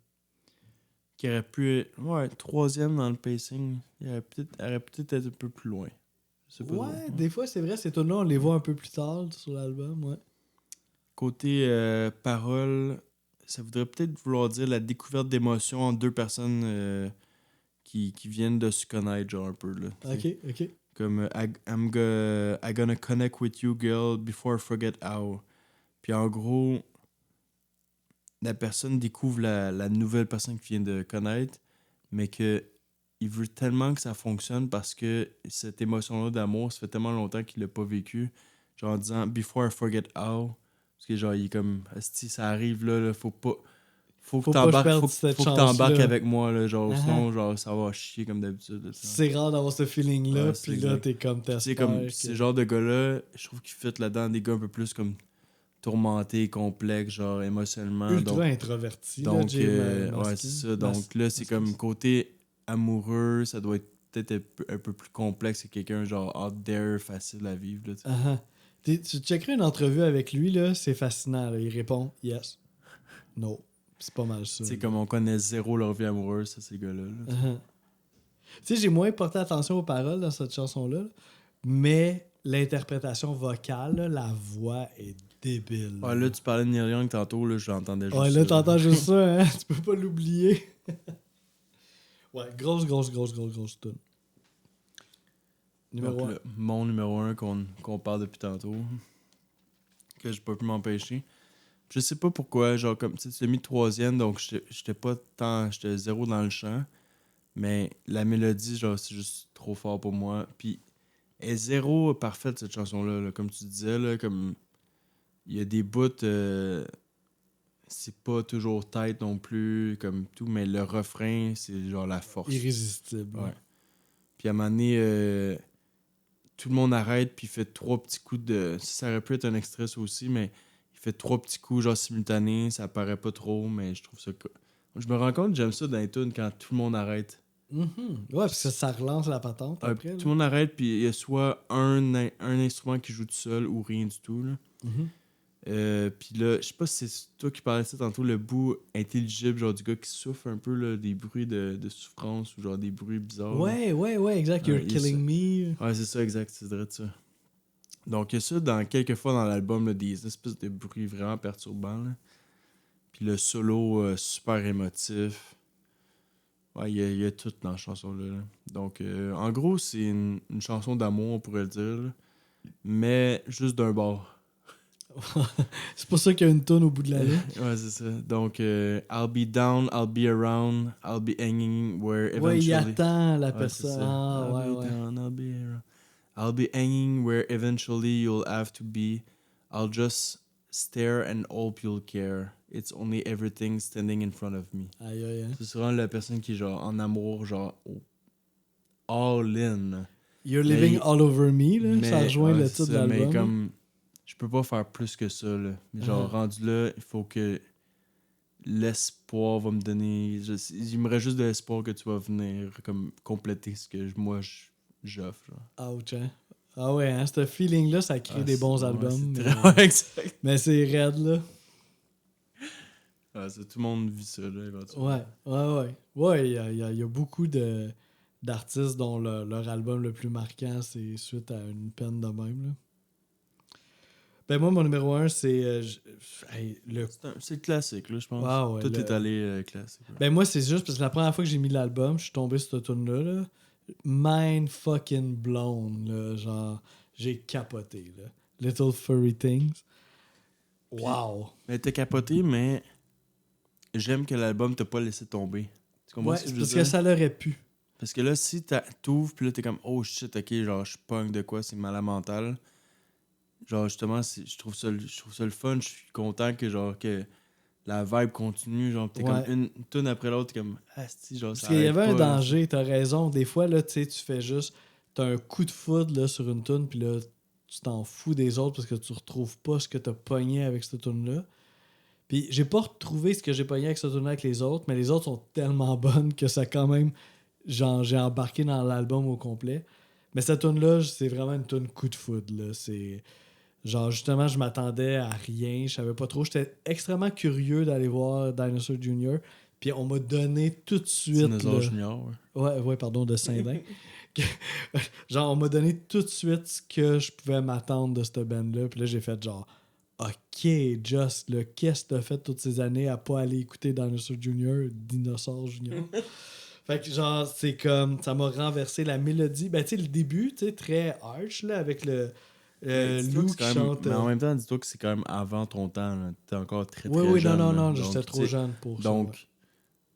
Qui aurait pu être, troisième dans le pacing. Elle aurait peut-être été un peu plus loin. Je sais pas Ouais, trop. des fois, c'est vrai, ces tunes-là, on les voit un peu plus tard sur l'album, ouais. Côté parole, ça voudrait peut-être vouloir dire la découverte d'émotions entre deux personnes qui viennent de se connaître, genre un peu, là. T'sais. Ok. Comme I gonna connect with you, girl, before I forget how. Puis en gros, la personne découvre la nouvelle personne qu'il vient de connaître, mais que il veut tellement que ça fonctionne parce que cette émotion-là d'amour, ça fait tellement longtemps qu'il l'a pas vécu. Genre en disant before I forget how. Parce que genre, il est comme, si ça arrive là, faut que Faut pas que je perde cette faut que t'embarques chance-là. avec moi, là, genre, Uh-huh. sinon, genre, ça va chier comme d'habitude. Là, C'est rare d'avoir ce feeling-là, Ouais, puis c'est là, exact. t'es comme, Tu sais, t'espères comme, que... ce genre de gars-là, je trouve qu'il fit là-dedans des gars un peu plus comme tourmentés, complexes, genre, émotionnellement. Ultra introverti, là, Donc, Jay ouais, c'est ça. Donc là, c'est comme côté amoureux, ça doit être peut-être un peu plus complexe que quelqu'un genre out there, facile à vivre. Là, tu sais. Tu checkerais une entrevue avec lui, là, c'est fascinant. Là. Il répond « Yes »,« No ». C'est pas mal ça. Tu sais, là. comme on connaît zéro leur vie amoureuse, ça, ces gars-là. Là, tu sais. Tu sais, j'ai moins porté attention aux paroles dans cette chanson-là, mais l'interprétation vocale, là, la voix est débile. Ouais, là, tu parlais de Neil Young tantôt, là, j'entendais juste Ouais, ça. là, t'entends juste ça, hein? Tu peux pas l'oublier. Ouais, grosse tune. Numéro Donc, 1. là, mon numéro 1 qu'on parle depuis tantôt, que j'ai pas pu m'empêcher. Je sais pas pourquoi, genre, comme, tu sais, tu l'as mis troisième, donc j'étais zéro dans le champ. Mais la mélodie, genre, c'est juste trop fort pour moi. Puis, elle est zéro parfaite, cette chanson-là. Là. Comme tu disais, là, comme il y a des bouts, c'est pas toujours tight non plus, comme tout, mais le refrain, c'est genre la force. Irrésistible. Ouais. Puis, à un moment donné, tout le monde arrête, puis il fait 3 petits coups de. Ça aurait pu être un extrait, ça aussi, mais il fait 3 petits coups, genre simultanés. Ça paraît pas trop, mais je trouve ça. Je me rends compte, j'aime ça dans les tunes quand tout le monde arrête. Ouais, parce que ça relance la patente après. Tout là. le monde arrête, puis il y a soit un instrument qui joue tout seul ou rien du tout. Là. Puis là, je sais pas si c'est toi qui parlais de ça tantôt, le bout intelligible, genre du gars qui souffre un peu, là, des bruits de souffrance ou genre des bruits bizarres. Ouais, exact. You're Ouais, il y a killing me. Ouais, c'est ça, exact, c'est vrai de ça. Donc, il y a ça dans quelques fois dans l'album, là, des espèces de bruits vraiment perturbants. Là. Puis le solo super émotif. Ouais, il y a tout dans la chanson-là. Là. Donc, en gros, c'est une chanson d'amour, on pourrait le dire. Là. Mais juste d'un bord. C'est pour ça qu'il y a une tonne au bout de la ligne. Ouais, c'est ça. Donc, I'll be down, I'll be around, I'll be hanging where eventually... Ouais, il attend la Ouais, c'est personne. ça. Ah, I'll be down, I'll be around. I'll be hanging where eventually you'll have to be. I'll just stare and hope you'll care. It's only everything standing in front of me. Aïe. C'est vraiment la personne qui est genre en amour, genre all in. You're living all over me, là. Ça rejoint ouais, le c'est titre de ça, l'album. Mais comme, je peux pas faire plus que ça, là. Mais genre, rendu là, il faut que l'espoir va me donner... Il me reste juste de l'espoir que tu vas venir comme compléter ce que moi j'offre. Genre. Ouch, hein. Ah ouais, hein, ce feeling-là, ça crée des bons albums. Ouais, exact. Mais c'est raide, là. Ouais, tout le monde vit ça, là, éventuellement. Ouais, il y a beaucoup d'artistes dont leur album le plus marquant, c'est suite à une peine de même, là. Ben moi, mon numéro 1, c'est... C'est classique, là, je pense. Ah ouais, Tout est allé classique. Ouais. Ben moi, c'est juste parce que la première fois que j'ai mis l'album, je suis tombé sur cette tune là. Mind fucking blown, là. Genre, j'ai capoté, là. Little Furry Things. Wow! Mais t'as capoté, mais j'aime que l'album t'a pas laissé tomber. Tu comprends Ouais, ce que je veux parce dire? que ça l'aurait pu. Parce que là, si t'ouvres, puis là, t'es comme, oh shit, ok, genre, je punk de quoi, c'est malade mental. Genre, justement, je trouve ça le fun. Je suis content que, genre, que la vibe continue. Genre, t'es comme une tune après l'autre, t'es comme, si, genre, Parce ça qu'il y avait arrête un pas, danger, t'as raison. Des fois, là, tu sais, tu fais juste... T'as un coup de foudre, là, sur une tune, puis là, tu t'en fous des autres parce que tu retrouves pas ce que t'as pogné avec cette tune-là. Puis j'ai pas retrouvé ce que j'ai pogné avec ce tune avec les autres, mais les autres sont tellement bonnes que ça quand même... Genre, j'ai embarqué dans l'album au complet. Mais cette tune-là, c'est vraiment une tune coup de foudre, là. C'est... Genre, justement, je m'attendais à rien. Je savais pas trop. J'étais extrêmement curieux d'aller voir Dinosaur Jr. Puis on m'a donné tout de suite... Dinosaur là- Junior, Ouais, pardon, de Saint-Dain. Genre, on m'a donné tout de suite ce que je pouvais m'attendre de cette band-là. Puis là, j'ai fait genre, OK, Just, là, qu'est-ce que t'as fait toutes ces années à pas aller écouter Dinosaur Junior? Fait que genre, c'est comme, ça m'a renversé la mélodie. Ben, tu sais, le début, tu sais, très arch, là, avec le Dis-toi loup que c'est qui quand même- chante. Mais en même temps, dis-toi que c'est quand même avant ton temps. Là. T'es encore très, Oui, très oui, jeune. non, là. j'étais Donc, trop tu sais, jeune pour Donc, ça.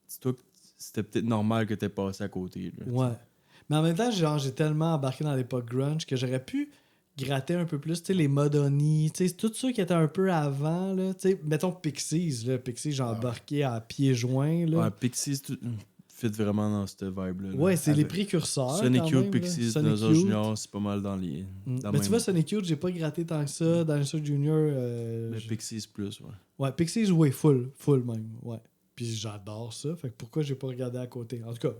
dis-toi que c'était peut-être normal que t'aies passé à côté. Là, Ouais. Mais en même temps, genre, j'ai tellement embarqué dans l'époque grunge que j'aurais pu gratter un peu plus, tu sais, les Modoni, tu sais, tout ça qui était un peu avant, là, tu sais, mettons Pixies, là, Pixies, j'ai embarqué à pieds joints, là. Ouais, Pixies fit vraiment dans cette vibe-là. là. Ouais, c'est les Avec précurseurs. Sonic quand Youth, même, Pixies, là. Sonic Dinosaur Youth. Junior, c'est pas mal dans les. Dans Mais le tu même- vois, Sonic Youth, j'ai pas gratté tant que ça. Dinosaur Junior. Mais Pixies plus, ouais. Ouais, Pixies, oui, full même. Ouais. Puis j'adore ça. Fait que pourquoi j'ai pas regardé à côté? En tout cas,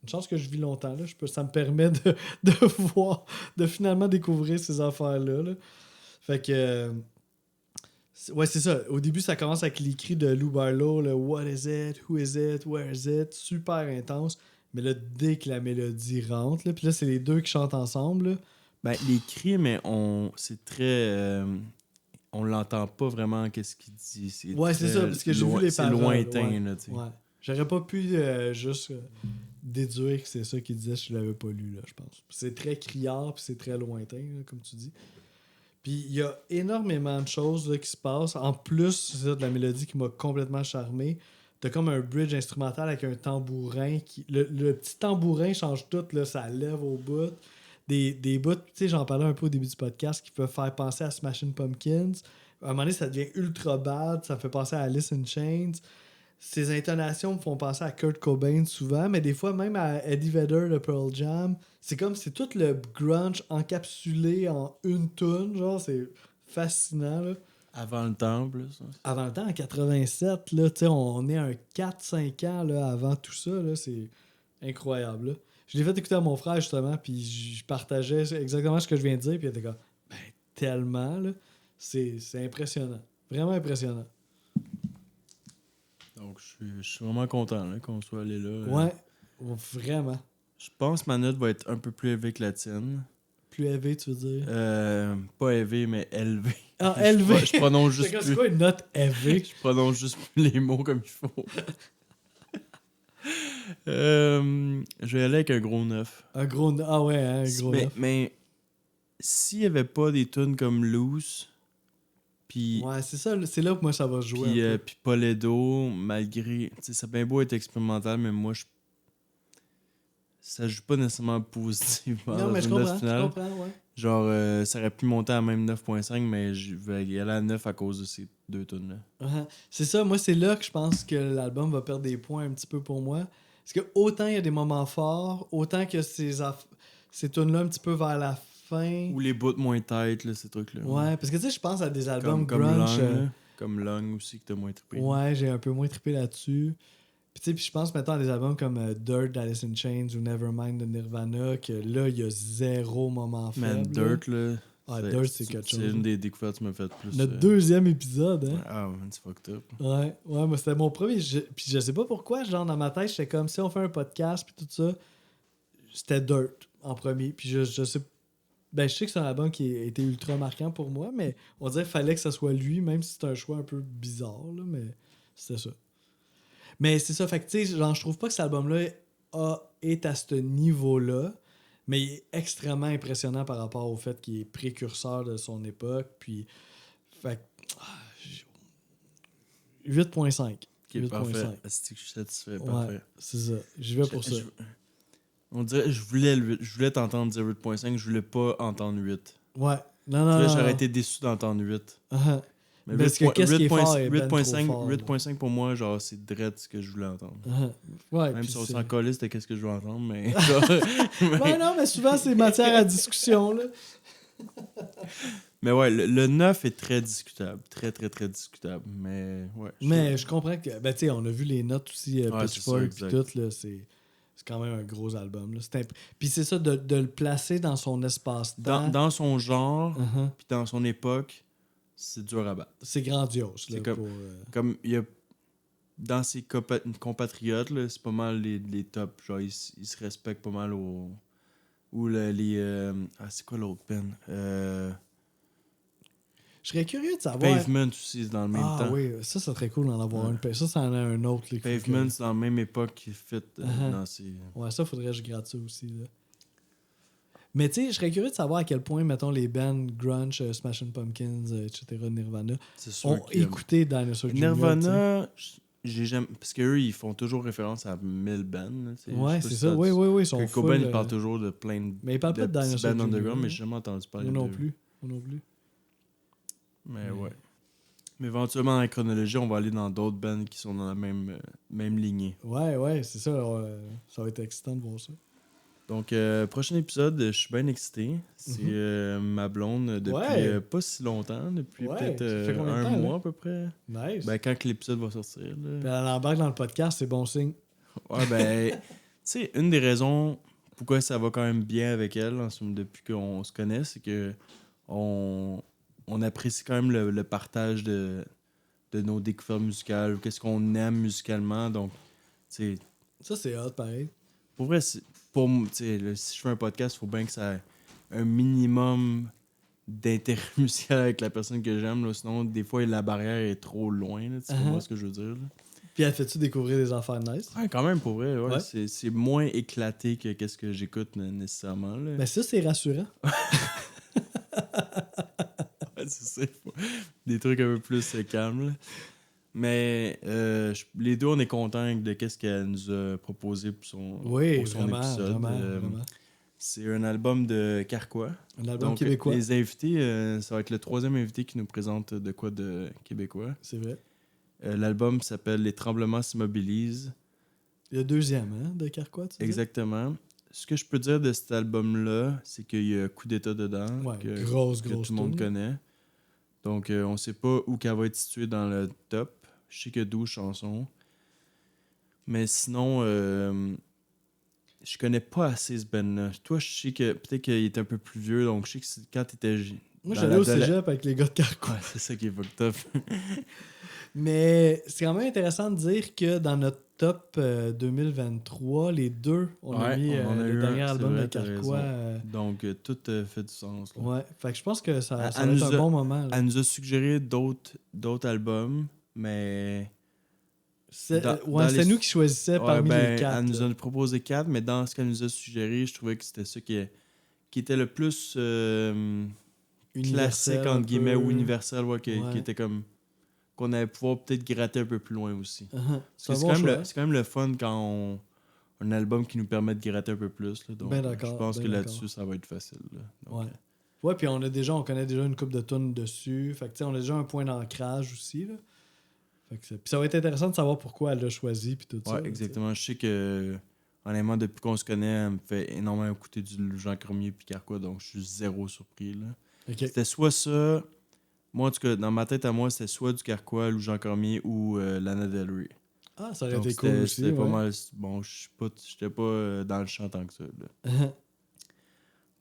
une chance que je vis longtemps, là. Ça me permet de voir, de finalement découvrir ces affaires-là. Là. Fait que. Ouais, c'est ça. Au début, ça commence avec les cris de Lou Barlow, le What is it? Who is it? Where is it? Super intense. Mais là, dès que la mélodie rentre, là, puis là, c'est les deux qui chantent ensemble. Là. Ben, les cris, mais c'est très. On l'entend pas vraiment, qu'est-ce qu'il dit. Ouais, c'est ça, parce que j'ai vu les c'est paroles. lointain, ouais. là, tu sais. Ouais. J'aurais pas pu juste déduire que c'est ça qu'il disait si je l'avais pas lu, là, je pense. C'est très criard, puis c'est très lointain, là, comme tu dis. Puis il y a énormément de choses là, qui se passent. En plus, c'est ça, de la mélodie qui m'a complètement charmé. T'as comme un bridge instrumental avec un tambourin. Le petit tambourin change tout, là, ça lève au bout. Des bouts, tu sais, j'en parlais un peu au début du podcast, qui peuvent faire penser à Smashing Pumpkins. À un moment donné, ça devient ultra bad, ça fait penser à Alice in Chains. Ses intonations me font penser à Kurt Cobain souvent, mais des fois même à Eddie Vedder de Pearl Jam. C'est comme c'est tout le grunge encapsulé en une tune, genre c'est fascinant là. Avant le temps, plus. Avant le temps, en 87, là, tu sais, on est un 4-5 ans là, avant tout ça, là, c'est incroyable. Là. Je l'ai fait écouter à mon frère justement, puis je partageais exactement ce que je viens de dire, puis il était comme ben tellement là, c'est impressionnant, vraiment impressionnant. Donc, je suis vraiment content là, qu'on soit allé là. Ouais, vraiment. Je pense que ma note va être un peu plus élevée que la tienne. Plus élevé, tu veux dire? Pas élevée, mais élevée. Ah, élevé! Je prononce juste C'est plus. quoi une note élevée? Je prononce juste plus les mots comme il faut. Je vais aller avec un gros 9. Un gros... Ah ouais, hein, un gros neuf. Mais s'il n'y avait pas des tunes comme Loose, puis Ouais, c'est ça, c'est là que moi ça va se jouer. un peu. puis Poledo, malgré... Tu sais, ça a bien beau être expérimental, mais moi, ça joue pas nécessairement positivement Non, dans mais je une note comprends, finale. ouais. Genre, ça aurait pu monter à même 9.5, mais je vais y aller à 9 à cause de ces deux tunes-là. C'est ça, moi c'est là que je pense que l'album va perdre des points un petit peu pour moi. Parce que autant il y a des moments forts, autant que ces tunes-là un petit peu vers la fin... Ou les bouts moins têtes, là, ces trucs-là. Ouais, parce que tu sais, je pense à des albums Comme grunge... Lung, là. Comme Lung aussi, que t'as moins trippé. Ouais, j'ai un peu moins trippé là-dessus. Puis tu sais, je pense maintenant à des albums comme Dirt d'Alice in Chains ou Nevermind de Nirvana, que là, il y a zéro moment faible. Man, Dirt, là. Ah, Dirt, c'est quelque chose. C'est une des découvertes qui m'a fait plus. Notre deuxième épisode, hein? Ah, man, c'est fucked up. Ouais, moi c'était mon premier. Puis je sais pas pourquoi, genre dans ma tête, j'étais comme si on fait un podcast, puis tout ça, c'était Dirt en premier. Puis je sais. Ben, je sais que c'est un album qui a été ultra marquant pour moi, mais on dirait qu'il fallait que ça soit lui, même si c'est un choix un peu bizarre, là, mais c'était ça. Mais c'est ça, fait que tu sais, genre, je trouve pas que cet album-là est à ce niveau-là, mais il est extrêmement impressionnant par rapport au fait qu'il est précurseur de son époque, puis fait que 8.5. Ok, parfait. C'est que je suis satisfait, Ouais, parfait. c'est ça. J'y vais pour ça. On dirait, je voulais t'entendre dire 8.5, je voulais pas entendre 8. Ouais. Non, Tu non, vois, non. j'aurais été déçu d'entendre 8. Uh-huh. Mais Parce que qu'est-ce qui est fort est ben trop fort, 8.5 pour moi, genre, c'est direct ce que je voulais entendre. Ouais, Même puis si on c'est- s'en collait, c'était qu'est-ce que je veux entendre, mais... genre, Ouais, non, mais souvent, c'est matière à discussion, là. Mais ouais, le 9 est très discutable. Très, très, très discutable. Mais ouais. Mais je comprends que. Ben, tu sais, on a vu les notes aussi, Ouais, c'est ça, Pitchfork, puis exact. tout, là. C'est quand même un gros album, là. Puis c'est ça, de le placer dans son espace-temps. Dans son genre, Uh-huh. puis dans son époque, c'est dur à battre. C'est grandiose, là. C'est comme- Comme il y a. Dans ses compatriotes, là, c'est pas mal les tops. Genre, ils se respectent pas mal au. Ou les. c'est quoi l'autre peine? Je serais curieux de savoir. Pavement aussi, c'est dans le même Ah temps. oui, ça serait cool d'en avoir Ouais. une. Ça en a un autre. Là, Pavement, c'est dans la même époque qu'il fit Uh-huh. dans ses. Ouais, ça, faudrait que je gratte ça aussi, là. Mais tu sais, je serais curieux de savoir à quel point, mettons, les bands grunge, Smashing Pumpkins, etc., Nirvana, C'est sûr ont que. écouté Dinosaur Jr., Nirvana, j'ai jamais. Parce qu'eux, ils font toujours référence à 1000 bands. Là, tu sais. Ouais, c'est si ça. Oui, oui, oui, ils sont Kurt Cobain, full, il parle toujours de plein de. Mais ils parlent pas de petits Dinosaur bands Jr., underground, mais hein. j'ai jamais entendu parler Moi non d'eux. plus. Moi non plus. Mais ouais. Mais éventuellement, dans la chronologie, on va aller dans d'autres bands qui sont dans la même lignée. Ouais, c'est ça. Ça va être excitant de voir ça. Donc, prochain épisode, je suis bien excité. C'est ma blonde depuis Ouais. pas si longtemps, depuis Ouais, peut-être ça fait combien de un temps, mois là? à peu près. Nice. Ben, quand que l'épisode va sortir. Puis Là. elle embarque dans le podcast, c'est bon signe. Ouais, ben, tu sais, une des raisons pourquoi ça va quand même bien avec elle depuis qu'on se connaît, c'est que on apprécie quand même le partage de nos découvertes musicales, qu'est-ce qu'on aime musicalement. Donc, tu sais, Ça, c'est hot, pareil. pour vrai, tu sais, si je fais un podcast, il faut bien que ça ait un minimum d'intérêt musical avec la personne que j'aime. Là. Sinon, des fois, la barrière est trop loin. Là, tu comprends ce que je veux dire? Là. Puis elle fait-tu découvrir des affaires nice? Ouais, quand même, pour vrai. Ouais, Ouais. c'est moins éclaté que qu'est-ce que j'écoute nécessairement. Là. Ben ça, c'est rassurant. Ouais, c'est ça. Des trucs un peu plus calmes. Là. Mais les deux, on est contents de qu'est-ce qu'elle nous a proposé pour son Oui, épisode. vraiment. C'est un album de Carquois. Un album Donc, québécois. les invités, ça va être le troisième invité qui nous présente de quoi de québécois. C'est vrai. L'album s'appelle Les Tremblements s'immobilisent. Le deuxième, hein, de Carquois, tu dis? Exactement. Ce que je peux dire de cet album-là, c'est qu'il y a Coup d'État dedans, Ouais, que grosse tout le monde tune. connaît. Donc, on sait pas où qu'elle va être située dans le top. Je sais qu'il y a 12 chansons. Mais sinon, je connais pas assez ce band-là. Toi, je sais que peut-être qu'il est un peu plus vieux, donc je sais que quand t'étais... Moi, dans j'allais au l'adole- cégep avec les gars de Carquois. Ouais, c'est ça qui est fucked up. Mais c'est quand même intéressant de dire que dans notre top 2023, les deux, on a Ouais, mis on en a le eu dernier un, c'est album vrai, de t'as Carquois. raison. Donc, tout fait du sens. Là. Ouais, fait que je pense que ça Elle va être nous un a- bon moment. là. Elle nous a suggéré d'autres albums, mais... C'est dans c'est les- nous qui choisissons Ouais, parmi ben, les quatre. elle nous là. a proposé 4, mais dans ce qu'elle nous a suggéré, je trouvais que c'était ça qui était le plus Universel, classique, un entre guillemets, peu. ou universel, qui Ouais. était comme... qu'on allait pouvoir peut-être gratter un peu plus loin aussi. Uh-huh. Parce que C'est un bon choix. c'est quand même le fun quand un album qui nous permet de gratter un peu plus. Là, donc, Ben d'accord, je pense ben que d'accord. là-dessus, ça va être facile. Là. Donc, Ouais. Ouais, puis on connaît déjà une coupe de tonnes dessus. Fait que tu sais, on a déjà un point d'ancrage aussi. Là. Fait que puis ça va être intéressant de savoir pourquoi elle l'a choisi puis tout ça. ouais, là, exactement. Je sais que, honnêtement, depuis qu'on se connaît, elle me fait énormément écouter du Jean Cormier et Carquois, donc je suis zéro surpris. Là. tu sais. Ok. C'était soit ça, moi en tout cas, dans ma tête à moi, c'était soit du Carquois, ou Jean Cormier ou Lana Del Rey. Ah, ça aurait Donc été cool aussi. c'était pas ouais. mal. Bon, j'étais pas dans le champ tant que ça. Là.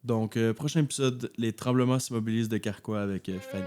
Donc, prochain épisode, les tremblements s'immobilisent de Carquois avec Fanny.